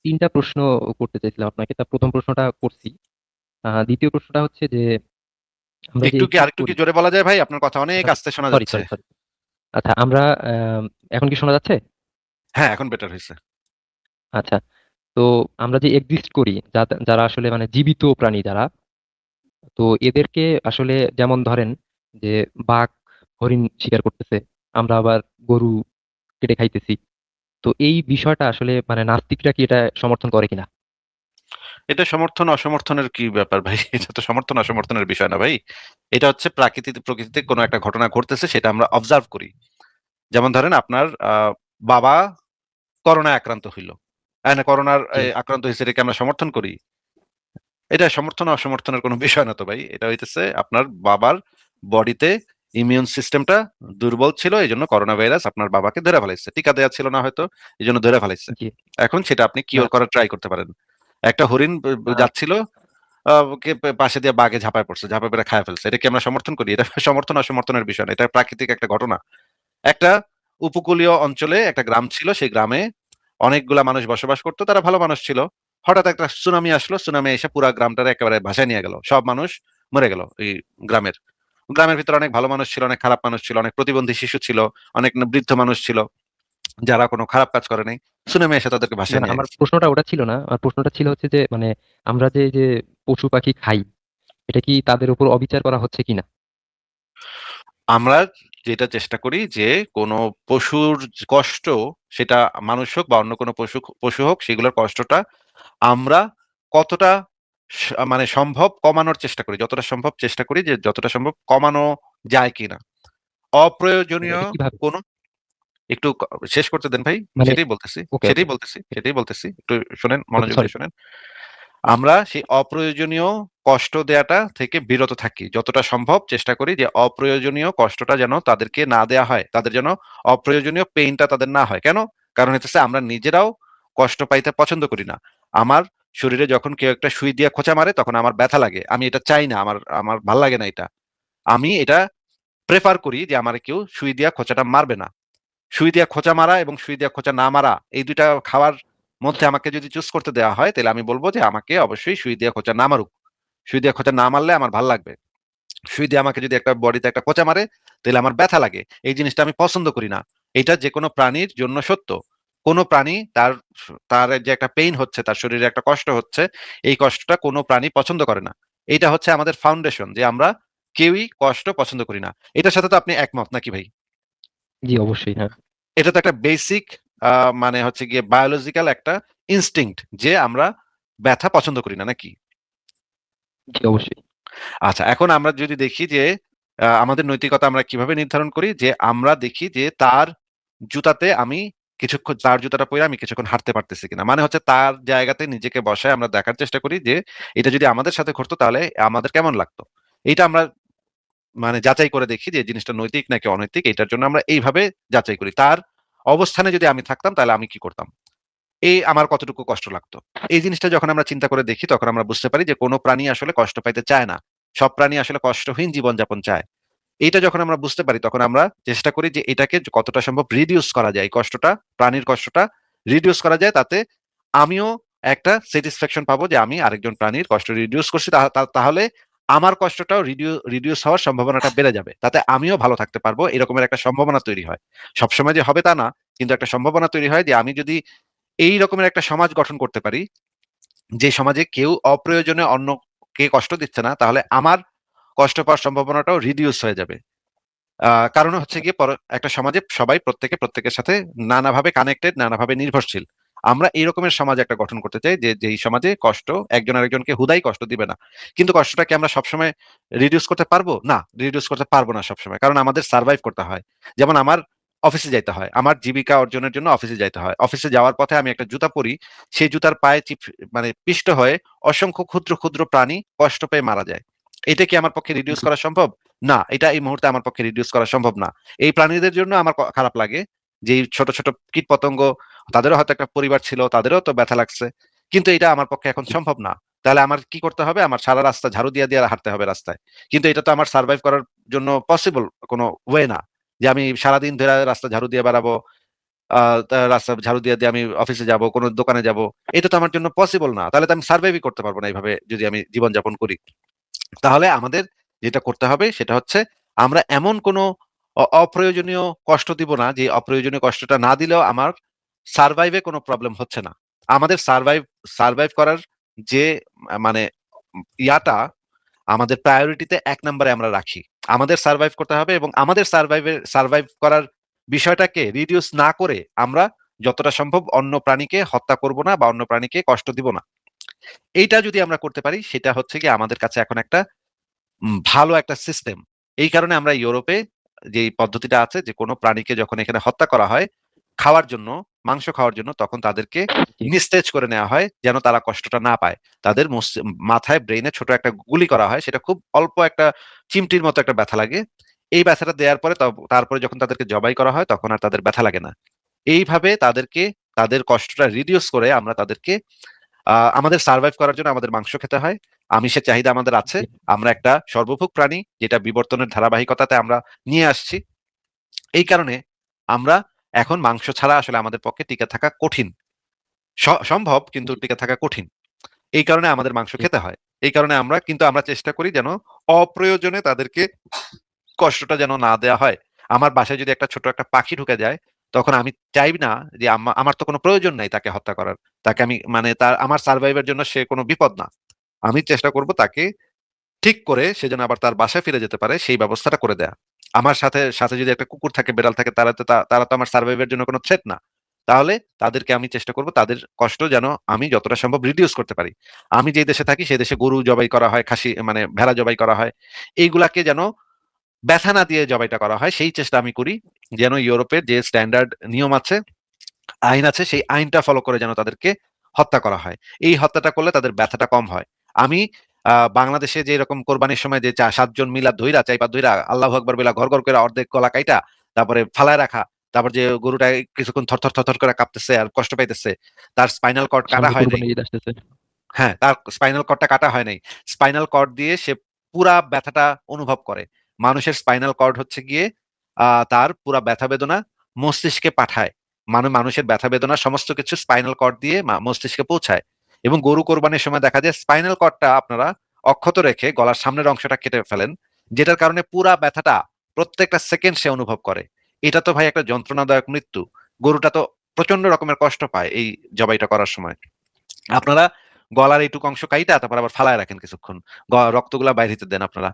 তিনটা প্রশ্ন করতে চাইছিলাম আপনাকে। তা প্রথম প্রশ্নটা করছি। দ্বিতীয় প্রশ্নটা হচ্ছে যে আমরা যে এক্সিস্ট আরেকটু কি করি। জোরে বলা যায় ভাই? আপনার কথা অনেক আস্তে শোনা সরি যাচ্ছে। Sorry sorry. আচ্ছা আমরা এখন কি শোনা যাচ্ছে? হ্যাঁ, এখন বেটার হয়েছে। আচ্ছা, তো আমরা যে এক্সিস্ট করি, যারা আসলে মানে জীবিত প্রাণী যারা, তো এদেরকে আসলে যেমন ধরেন যে বাঘ হরিণ শিকার করতেছে, আমরা আবার গরু কেটে খাইতেছি। তো এই বিষয়টা আসলে মানে নাস্তিকরা কি এটা সমর্থন করে কিনা? এটা সমর্থন অসমর্থনের কি ব্যাপার ভাই? এটা তো সমর্থন অসমর্থনের বিষয় না ভাই। এটা হচ্ছে প্রকৃতিতে কোনো একটা ঘটনা ঘটতেছে, সেটা আমরা অবজার্ভ করি। যেমন ধরেন আপনার বাবা করোনায় আক্রান্ত হইল। না, করোনার জি। আক্রান্ত হয়েছে, এটাকে আমরা সমর্থন করি? এটা সমর্থন অসমর্থনের কোনো বিষয় না তো ভাই। এটা হইতেছে আপনার বাবার বডিতে ইমিউন সিস্টেমটা দুর্বল ছিল, এই জন্য করোনা ভাইরাস আপনার বাবাকে ধরে ফেলাইছে। টিকা দেওয়া ছিল না হয়তো, এই জন্য ধরে ফেলাইছে। জি। এখন সেটা আপনি না। কিওর করার ট্রাই করতে পারেন। একটা হরিণ আহ, যাচ্ছিল, পাশে দিয়ে বাঘে ঝাঁপায় পড়ছে, ঝাঁপায় পড়ে খায় ফেলছে। এটা কি আমরা সমর্থন করি? এটা সমর্থন অসমর্থনের বিষয় না, এটা প্রাকৃতিক একটা ঘটনা। একটা উপকূলীয় অঞ্চলে একটা গ্রাম ছিল, সেই গ্রামে অনেকগুলা মানুষ বসবাস করতো, তারা ভালো মানুষ ছিল। হঠাৎ একটা সুনামি আসলো, সুনামি এসে পুরা গ্রামটারে একেবারে ভাসায় নিয়ে গেল, সব মানুষ মরে গেল। এই গ্রামের গ্রামের ভিতরে অনেক ভালো মানুষ ছিল, অনেক খারাপ মানুষ ছিল, অনেক প্রতিবন্ধী শিশু ছিল, অনেক বৃদ্ধ মানুষ ছিল, যারা কোনো খারাপ কাজ করে নাই। সুনামি এসে তাদেরকে না ভাসায় না, নিয়ে আমার গেছে। প্রশ্নটা ওটা ছিল না। আমার প্রশ্নটা ছিল হচ্ছে যে মানে আমরা যে পশু পাখি খাই, এটা কি তাদের উপর অবিচার করা হচ্ছে কিনা? আমরা যেটা চেষ্টা করি যে কোনো পশুর কষ্ট, সেটা মানুষ হোক বা অন্য কোনো পশু পশু হোক, সেগুলোর কষ্টটা আমরা কতটা মানে সম্ভব কমানোর চেষ্টা করি, যতটা সম্ভব চেষ্টা করি যে যতটা সম্ভব কমানো যায় কিনা। মানে অপ্রয়োজনীয় এটা কিভাবে? কোনো একটু শেষ করতে দেন ভাই। মানে সেটাই বলতেছি, ওকে ওকে। সেটাই বলতেছি, একটু শোনেন, ওকে মনোযোগ সরি। দিয়ে শোনেন। আমরা সেই অপ্রয়োজনীয় কষ্ট দেয়াটা থেকে বিরত থাকি, যতটা সম্ভব চেষ্টা করি যে অপ্রয়োজনীয় কষ্টটা যেন তাদেরকে না দেয়া হয়, তাদের যেন অপ্রয়োজনীয় পেইনটা তাদের না হয়। কেন? কারণ হচ্ছে আমরা নিজেরাও কষ্ট পাইতে পছন্দ করি না। আমার শরীরে যখন কেউ একটা সুই দিয়ে খোঁচা মারে, তখন আমার ব্যথা লাগে, আমি এটা চাই না, আমার আমার ভাল লাগে না এটা। আমি এটা প্রেফার করি যে আমার কেউ সুই দিয়া খোঁচাটা মারবে না। সুই দিয়া খোঁচা মারা এবং সুই দিয়া খোঁচা না মারা, এই দুইটা খাওয়ার মধ্যে আমাকে যদি চুজ করতে দেওয়া হয়, তাহলে আমি বলবো যে আমাকে অবশ্যই সুই দিয়া খোঁচা না মারুক। সুই দিয়া খোঁচা না মারলে আমার ভাল লাগবে। সুই দিয়ে আমাকে যদি একটা বডিতে একটা খোঁচা মারে, তাহলে আমার ব্যথা লাগে, এই জিনিসটা আমি পছন্দ করি না। এটা যে কোনো প্রাণীর জন্য সত্য। কোনো প্রাণী তার তার যে একটা পেইন হচ্ছে, তার শরীরে একটা কষ্ট হচ্ছে, এই কষ্টটা কোনো প্রাণী পছন্দ করে না। এটা হচ্ছে আমাদের ফাউন্ডেশন যে আমরা কেউই কষ্ট পছন্দ করি না। এটার সাথে তো আপনি একমত নাকি ভাই? জি অবশ্যই, হ্যাঁ। এটা তো একটা বেসিক মানে হচ্ছে গিয়ে বায়োলজিক্যাল একটা ইনস্টিংক্ট যে আমরা ব্যথা পছন্দ করি না, নাকি? জি অবশ্যই। আচ্ছা, এখন আমরা যদি দেখি যে আমাদের নৈতিকতা আমরা কিভাবে নির্ধারণ করি, যে আমরা দেখি যে তার জুতাতে আমি কিছুক্ষণ, তার জুতাটা পরে আমি কিছুক্ষণ হাঁটতে পারতেছি কিনা। মানে হচ্ছে তার জায়গাতে নিজেকে বসায় আমরা দেখার চেষ্টা করি যে এটা যদি আমাদের সাথে ঘটতো তাহলে আমাদের কেমন লাগতো। এটা আমরা মানে যাচাই করে দেখি যে জিনিসটা নৈতিক নাকি অনৈতিক। এটার জন্য আমরা এইভাবে যাচাই করি। তার অবস্থানে যদি আমি থাকতাম তাহলে আমি কি করতাম? আমার কতটুকু কষ্ট লাগতো। এই জিনিসটা যখন আমরা চিন্তা করে দেখি, তখন আমরা বুঝতে পারি যে কোন প্রাণী আসলে কষ্ট পাইতে চায় না। সব প্রাণী আসলে কষ্টহীন জীবনযাপন চায়। এইটা যখন আমরা বুঝতে পারি, তখন আমরা চেষ্টা করি যে এটাকে কতটা সম্ভব রিডিউস করা যায়। এই কষ্টটা, প্রাণীর কষ্টটা রিডিউস করা যায়। তাতে আমিও একটা স্যাটিসফ্যাকশন পাবো যে আমি আরেকজন প্রাণীর কষ্ট রিডিউস করছি। তাহলে আমার কষ্টটাও রিডিউস হওয়ার সম্ভাবনাটা বেড়ে যাবে। তাতে আমিও ভালো থাকতে পারবো। এরকমের একটা সম্ভাবনা তৈরি হয়। সবসময় যে হবে তা না, কিন্তু একটা সম্ভাবনা তৈরি হয় যে আমি যদি এই রকমের একটা সমাজ গঠন করতে পারি, যে সমাজে কেউ অপ্রয়োজনে অন্যকে কষ্ট দিচ্ছে না, তাহলে আমার কষ্ট পাওয়ার সম্ভাবনাটাও রিডিউস হয়ে যাবে। কারণ হচ্ছে গিয়ে একটা সমাজে সবাই প্রত্যেকে প্রত্যেকের সাথে নানাভাবে কানেক্টেড, নানাভাবে নির্ভরশীল। আমরা এই রকমের সমাজ একটা গঠন করতে চাই যে যেই সমাজে কষ্ট একজন আরেকজনকে হুদাই কষ্ট দিবে না। কিন্তু কষ্টটাকে আমরা সবসময় রিডিউস করতে পারবো না, রিডিউস করতে পারবো না সবসময়, কারণ আমাদের সার্ভাইভ করতে হয়। যেমন আমার অফিসে যাইতে হয়, আমার জীবিকা অর্জনের জন্য অফিসে যাইতে হয়। অফিসে যাওয়ার পথে আমি একটা জুতা পরি, সেই জুতার পায়ে মানে পিষ্ট হয়ে অসংখ্য ক্ষুদ্র ক্ষুদ্র প্রাণী কষ্ট পেয়ে মারা যায়। এটা কি আমার পক্ষে রিডিউস জি। করা সম্ভব? না, এটা এই মুহূর্তে আমার পক্ষে রিডিউস করা সম্ভব না। এই প্রাণীদের জন্য আমার খারাপ লাগে যে এই ছোট ছোট কীট পতঙ্গ, তাদেরও হয়তো একটা পরিবার ছিল, তাদেরও তো ব্যথা লাগছে। কিন্তু এটা আমার পক্ষে এখন জি। সম্ভব না। তাহলে আমার কি করতে হবে? আমার সারা রাস্তা ঝাড়ু দিয়ে দিয়ে হাঁটতে হবে রাস্তায়। কিন্তু এটা তো আমার সার্ভাইভ করার জন্য পসিবল কোনো ওয়ে না, যে আমি সারাদিন ধরে রাস্তা ঝাড়ু দিয়ে বেড়াবো। রাস্তা ঝাড়ু দিয়ে আমি অফিসে যাব, কোনো দোকানে যাব, এটা তো আমার জন্য পসিবল না। তাহলে তো আমি সার্ভাইভই করতে পারবো না এইভাবে যদি আমি জীবনযাপন করি। তাহলে আমাদের যেটা করতে হবে সেটা হচ্ছে আমরা এমন কোনো অপ্রয়োজনীয় কষ্ট দিব না, যে অপ্রয়োজনীয় কষ্টটা না দিলেও আমার সার্ভাইভে কোনো প্রবলেম হচ্ছে না। আমাদের সার্ভাইভ করার যে মানে ইয়াটা আমাদের প্রায়োরিটিতে ১ নম্বরে আমরা রাখি। আমাদের সার্ভাইভ করতে হবে এবং আমাদের সার্ভাইভ করার বিষয়টাকে রিডিউস না করে আমরা যতটা সম্ভব অন্য প্রাণীকে হত্যা করব না বা অন্য প্রাণীকে কষ্ট দিব না। এইটা যদি আমরা করতে পারি সেটা হচ্ছে গিয়ে আমাদের কাছে এখন একটা ভালো একটা সিস্টেম। এই কারণে আমরা ইউরোপে যেই পদ্ধতিটা আছে যে কোনো প্রাণীকে যখন এখানে হত্যা করা হয় খাওয়ার জন্য, মাংস খাওয়ার জন্য, তখন তাদেরকে জি, নিস্তেজ করে নেওয়া হয় যেন তারা কষ্টটা না পায়। তাদের মাথায় ব্রেইনে ছোট একটা গুলি করা হয়। সেটা খুব অল্প একটা চিমটির মতো একটা ব্যথা লাগে। এই ব্যথাটা দেওয়ার পরে তারপরে যখন তাদেরকে জবাই করা হয় তখন আর তাদের ব্যথা লাগে না। এইভাবে তাদের কষ্টটা রিডিউস করে আমরা তাদেরকে আমাদের সার্ভাইভ করার জন্য আমাদের মাংস খেতে হয়। আমিষের চাহিদা আমাদের আছে। জি, আমরা একটা সর্বভোগ প্রাণী যেটা বিবর্তনের ধারাবাহিকতাতে আমরা নিয়ে আসছি। এই কারণে আমরা এখন মাংস ছাড়া আসলে আমাদের পক্ষে টিকে থাকা কঠিন। সম্ভব কিন্তু জি, টিকে থাকা কঠিন। এই কারণে আমাদের মাংস জি, খেতে হয়। এই কারণে আমরা চেষ্টা করি যেন অপ্রয়োজনে তাদেরকে কষ্টটা যেন না দেয়া হয়। আমার বাসায় যদি ছোট একটা পাখি ঢুকে যায়, তখন আমি চাই না যে আমার তো কোনো প্রয়োজন নাই তাকে হত্যা করার। তাকে আমি মানে আমার সারভাইভ এর জন্য সে কোনো বিপদ না। আমি চেষ্টা করব তাকে ঠিক করে সে যেন আবার তার বাসায় ফিরে যেতে পারে সেই ব্যবস্থাটা করে দেয়া। আমার সাথে যদি একটা কুকুর থাকে, বেড়াল থাকে, তারা তো আমার সারভাইভ এর জন্য কোনো থ্রেট না। তাহলে তাদেরকে আমি চেষ্টা করব তাদের কষ্ট যেন আমি যতটা সম্ভব রিডিউস করতে পারি। আমি যেই দেশে থাকি সেই দেশে গরু জবাই করা হয়, খাসি মানে ভেড়া জবাই করা হয়। এইগুলাকে যেন ব্যথা না দিয়ে জবাইটা করা হয় সেই চেষ্টা আমি করি। যেন ইউরোপের যে স্ট্যান্ডার্ড নিয়ম আছে, আইন আছে, সেই আইনটা ফলো করে যেন তাদেরকে হত্যা করা হয়। এই হত্যাটা করলে তাদের ব্যথাটা কম হয়। আমি বাংলাদেশে যে এরকম কোরবানির সময় যে ৭ জন মিলা ধইরা, চাইপা ধইরা আল্লাহু আকবার বইলা ঘর কইরা অর্ধেক গলা কাইটা তারপরে ফালায় রাখা। তারপর যে গরুটা কিছুক্ষণ থরথর করে কাঁপতেছে আর কষ্ট পাইতেছে। তার স্পাইনাল কর্ড কাটা সামনে হয় নাই। কুরবানির ঈদ আসতেছে। হ্যাঁ, তার স্পাইনাল কর্ডটা কাটা হয় নাই। স্পাইনাল কর্ড দিয়ে সে পুরা ব্যথাটা অনুভব করে। মানুষের স্পাইনাল কর্ড হচ্ছে গিয়ে তার পুরা ব্যথা বেদনা মস্তিষ্কে পাঠায়। মানুষের ব্যথা বেদনা সমস্ত কিছু স্পাইনাল কর্ড দিয়ে মস্তিষ্কে পৌঁছায়। এবং গরু কোরবানির সময় দেখা যায় স্পাইনাল কর্ডটা আপনারা অক্ষত রেখে গলার সামনের অংশটা কেটে ফেলেন। যেটার কারণে পুরা ব্যথাটা প্রত্যেকটা সেকেন্ড সে অনুভব করে। এটা তো ভাই একটা যন্ত্রণাদায়ক মৃত্যু। গরুটা তো প্রচন্ড রকমের কষ্ট পায় এই জবাইটা করার সময়। আপনারা গলার এইটুকু অংশ কাইটা তারপর আবার ফালায় রাখেন কিছুক্ষণ। রক্তগুলা বাইর হইতে দেন আপনারা।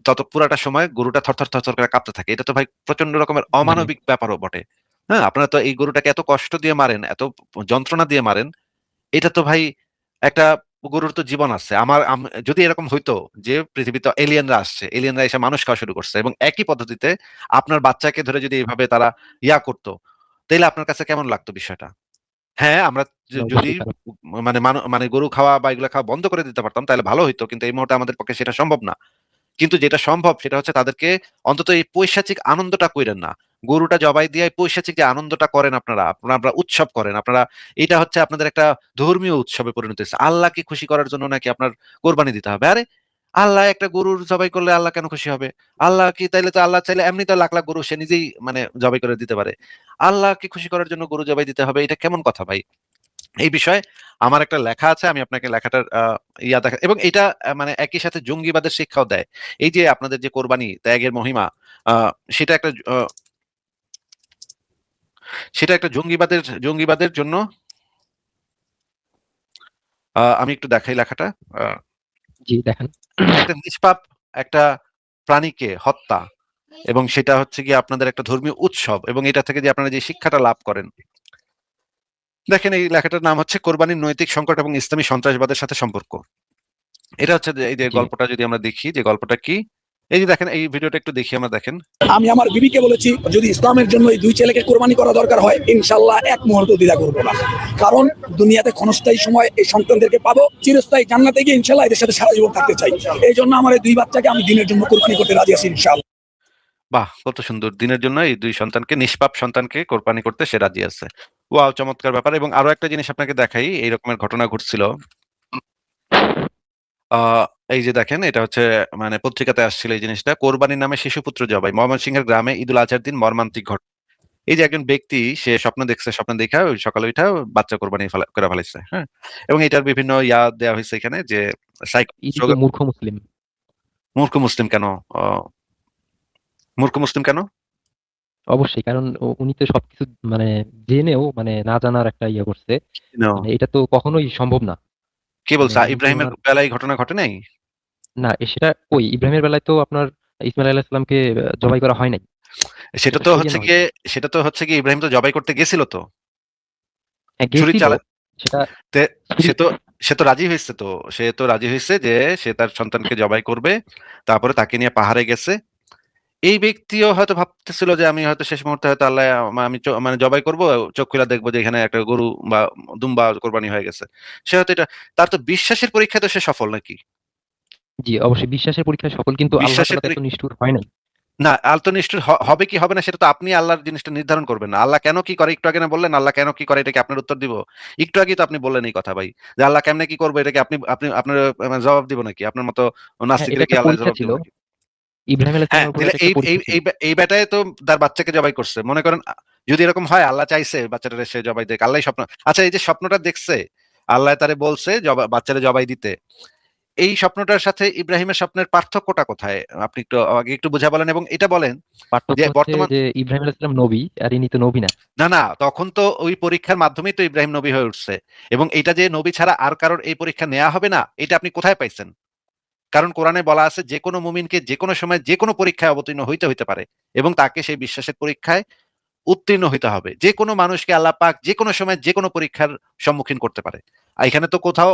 তত পুরাটা সময় গরুটা থরথর করে কাঁপতে থাকে। এটা তো ভাই প্রচন্ড রকমের মানে অমানবিক ব্যাপারও বটে। হ্যাঁ? আপনারা তো এই গরুটাকে এত কষ্ট দিয়ে মারেন, এত যন্ত্রণা দিয়ে মারেন। এটা তো ভাই একটা গরুর তো জীবন আছে। যদি এরকম হইতো যে পৃথিবীতে এলিয়েনরা আসছে, এলিয়েনরা এসে মানুষ খাওয়া শুরু করছে এবং একই পদ্ধতিতে আপনার বাচ্চাকে ধরে যদি এভাবে তারা করত, তাইলে আপনার কাছে কেমন লাগতো বিষয়টা? হ্যাঁ, আমরা যদি অবশ্যই খারাপ। মানে গরু খাওয়া বা এগুলা খাওয়া বন্ধ করে দিতে পারতাম তাহলে ভালো হইতো। কিন্তু এই মুহূর্তে আমাদের পক্ষে সেটা সম্ভব না। কিন্তু যেটা সম্ভব সেটা হচ্ছে তাদেরকে অন্তত এই পৈশাচিক আনন্দটা কইরেন না। গরুটা জবাই দিয়ে এই পৈশাচিক যে আনন্দটা করেন আপনারা উৎসব করেন। এটা হচ্ছে আপনাদের একটা ধর্মীয় উৎসবে পরিণত হইছে। আল্লাহকে খুশি করার জন্য নাকি আপনার কোরবানি দিতে হবে। আরে আল্লাহ একটা গরুর জবাই করলে আল্লাহ কেন খুশি হবে? আল্লাহ কি তাইলে তো আল্লাহ চাইলে এমনি তো লাখ লাখ গরু সে নিজেই মানে জবাই করে দিতে পারে। আল্লাহকে খুশি করার জন্য গরু জবাই দিতে হবে। এটা কেমন কথা ভাই? এই বিষয়ে আমার একটা লেখা আছে। আমি আপনাকে লেখাটার দেখা এবং এটা মানে একই সাথে জঙ্গিবাদের শিক্ষাও দেয়। এই যে আপনাদের যে কোরবানি ত্যাগের মহিমা আ সেটা একটা জঙ্গিবাদের জন্য আমি একটু দেখাই লেখাটা। আ জি, দেখেন। একটা নিষ্পাপ একটা প্রাণীকে হত্যা এবং সেটা হচ্ছে গিয়ে আপনাদের একটা ধর্মীয় উৎসব এবং এটা থেকে যে আপনারা যে শিক্ষাটা লাভ করেন। দেখেন এই লেখাটার নাম হচ্ছে কোরবানির নৈতিক সংকট এবং ইসলামী সন্ত্রাসবাদের সাথে সম্পর্ক। এটা হচ্ছে যে এই যে জি, গল্পটা যদি আমরা দেখি যে গল্পটা কি? এই যে দেখেন এই ভিডিওটা একটু দেখি আমরা দেখেন। আমি আমার বিবিকে বলেছি যদি ইসলামের জন্য এই দুই ছেলেকে কোরবানি করা দরকার হয় ইনশাল্লাহ এক মুহূর্ত দ্বিধা করবো না। কারণ দুনিয়াতে ক্ষণস্থায়ী সময় এই সন্তানদেরকে পাবো, চিরস্থায়ী জান্নাতে গিয়ে ইনশাল্লাহ এদের সাথে সারা জীবন থাকতে চাই। এই জন্য আমার এই দুই বাচ্চাকে আমি দিনের জন্য কোরবানি করতে রাজি আছি ইনশাল্লাহ। বাহ! কত সুন্দর। দিনের জন্য এই ২ সন্তানকে নিষ্পাপ সন্তানকে কোরবানি করতে সে রাজি আছে। ওয়াও! চমৎকার ব্যাপার এবং আরো একটা জিনিস আপনাকে দেখাই। এই রকমের ঘটনা ঘটছিল। আ এই যে দেখেন এটা হচ্ছে মানে পত্রিকাতে আসছিল এই জিনিসটা। কোরবানির নামে শিশুপুত্র জবাই। ময়মনসিংহের গ্রামে ঈদুল আজহার দিন মর্মান্তিক ঘটনা। এই যে একজন ব্যক্তি সে স্বপ্ন দেখছে, স্বপ্ন দেখা ওই সকালে উঠা বাচ্চা কোরবানি করে ফেলাইছে, হ্যাঁ? এবং এটার বিভিন্ন দেওয়া হয়েছে এখানে যে ইনি তো মূর্খ মুসলিম। মূর্খ মুসলিম কেন? অ মূর্খ মুসলিম কেন? অবশ্যই, কারণ উনি তো সবকিছু মানে জেনেও মানে না জানার একটা ইয়ে করছে। নো। মানে এটা তো কখনোই সম্ভব না। কে মানে বলছে? উনি তো ইব্রাহিমের ওনার বেলায় ঘটনা ঘটে নাই? না সেটা কই ইব্রাহিমের বেলায় তো আপনার ইসমাইল আলাইহিস সালামকে জবাই করা হয় নাই। সেটা সেটা তো সরিয়ে হচ্ছে নেওয়া গিয়ে হয়েছে। সেটা তো হচ্ছে গিয়ে ইব্রাহিম তো জবাই করতে গেছিল তো। হ্যাঁ ছুরি গেছিল। চালা সেটা তে ছুরি সে তো সে তো রাজি হইছে তো। সে তো রাজি হইছে যে সে তার সন্তানকে জবাই করবে। তারপরে তাকে নিয়ে পাহাড়ে গেছে। এই ব্যক্তিও হয়তো ভাবতেছিল যে আমি হয়তো শেষ মুহূর্তে হয়তো আল্লাহ আমি মানে জবাই করব, চোখ খুলে দেখবো যে এখানে একটা গরু বা দুম্বা কোরবানি হয়ে গেছে। সে হয়তো এটা তার তো বিশ্বাসের পরীক্ষায় তো সে সফল নাকি? জি অবশ্যই বিশ্বাসের পরীক্ষায় সফল, কিন্তু আল্লাহ বিশ্বাসের তাআলা তো এত নিষ্ঠুর হয় নাই। না, নিষ্ঠুর হবে কি হবে না সেটা তো আপনি আল্লাহর জিনিসটা নির্ধারণ করবেন না। আল্লাহ কেন কি করে একটু আগে না বললেন? আল্লাহ কেন কি করে এটা কি আপনার উত্তর দিব? একটু আগেই তো আপনি বললেন এই কথা ভাই। যে আল্লাহ কেমনে কি করবে এটা কি আপনি আপনি আপনার জবাব দিব নাকি? আপনার মতো হ্যাঁ এটা নাস্তিকরা কি একটা আল্লাহ পরীক্ষা জবাব দিব ছিল। নাকি? ইব্রাহিম আলাইহিস হ্যাঁ, সালামের উপর তাহলে এটা একটা পরীক্ষা ছিল। এই বেটায় তো তার বাচ্চাকে জবাই করছে। মনে করেন যদি এরকম হয় আল্লাহ চাইছে বাচ্চাটারে সে জবাই দেক। আল্লাহই স্বপ্ন আচ্ছা এই যে স্বপ্নটা দেখছে, আল্লাহ তারে বলছে বাচ্চারে জবাই দিতে। এই স্বপ্নটার সাথে ইব্রাহিমের স্বপ্নের পার্থক্যটা কোথায়? আপনি একটু আগে একটু বুঝা বলেন এবং এটা বলেন পার্থক্য যে হচ্ছে বর্তমান যে ইব্রাহিম আলাইহিস সালাম নবী আর ইনি তো নবী না। না, তখন তো ওই পরীক্ষার মাধ্যমেই তো ইব্রাহিম নবী হয়ে উঠছে। এবং এটা যে নবী ছাড়া আর কারোর এই পরীক্ষা নেয়া হবে না, এটা আপনি কোথায় পাইছেন? কারণ কোরআনে বলা আছে যেকোনো মুমিনকে যেকোনো সময় যেকোনো পরীক্ষায় অবতীর্ণ হইতে পারে এবং তাকে সেই বিশ্বাসের পরীক্ষায় উত্তীর্ণ হইতে হবে। যেকোনো মানুষকে আল্লাহ পাক যেকোনো সময় যেকোনো পরীক্ষার সম্মুখীন করতে পারে। এখানে তো কোথাও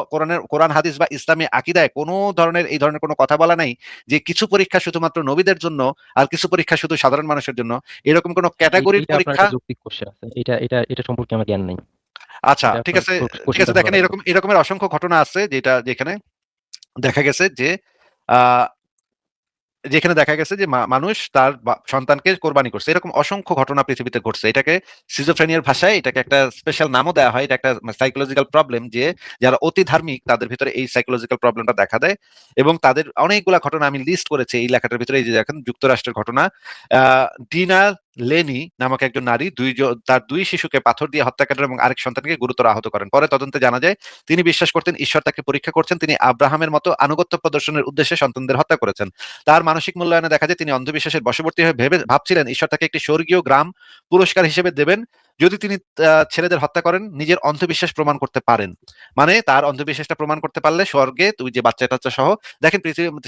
কোরআন হাদিস বা ইসলামী আকীদায় কোনো ধরনের এই ধরনের কোনো কথা বলা নাই যে কিছু পরীক্ষা শুধুমাত্র নবীদের জন্য আর কিছু পরীক্ষা শুধু সাধারণ মানুষের জন্য। এরকম কোনো ক্যাটেগরির এইটা আপনার পরীক্ষা একটা যৌক্তিক কোশ্চেন আছে। এটা সম্পর্কে আমার জ্ঞান নাই। আচ্ছা এটা ঠিক আপনার আছে, কোশ্চেনটা ভালো দেখেন লাগলো। এরকমের অসংখ্য ঘটনা আছে যেখানে দেখা গেছে যে আ যে মানুষ তার সন্তানকে কোরবানি করছে। এরকম অসংখ্য ঘটনা পৃথিবীতে ঘটছে। এটাকে সিজোফ্রেনিয়ার ভাষায় এটাকে একটা স্পেশাল নামও দেওয়া হয়। এটা একটা সাইকোলজিক্যাল প্রবলেম যে যারা অতি ধার্মিক তাদের ভিতরে এই সাইকোলজিক্যাল প্রবলেমটা দেখা দেয় এবং তাদের অনেকগুলা ঘটনা আমি লিস্ট করেছি এই লেখাটার ভিতরে। এই যে দেখেন যুক্তরাষ্ট্রের ঘটনা। আ ডিনা লেনি নামক একজন নারী তার ২ শিশুকে পাথর দিয়ে হত্যা করেন এবং আরেক সন্তানকে গুরুতর আহত করেন। পরে তদন্তে জানা যায় তিনি বিশ্বাস করতেন ঈশ্বর তাকে পরীক্ষা করছেন। তিনি আব্রাহামের মতো আনুগত্য প্রদর্শনের উদ্দেশ্যে সন্তানদের হত্যা করেছেন। তার মানসিক মূল্যায়নে দেখা যায় তিনি অন্ধবিশ্বাসের বশবর্তী হয়ে ভাবছিলেন ঈশ্বর তাকে একটি স্বর্গীয় গ্রাম পুরস্কার হিসেবে দেবেন যদি তিনি ছেলেদের হত্যা করেন নিজের অন্ধবিশ্বাস প্রমাণ করতে পারেন। মানে তার অন্ধবিশ্বাসটা প্রমাণ করতে পারলে স্বর্গে তুই যে বাচ্চা টাচ্চা সহ দেখেন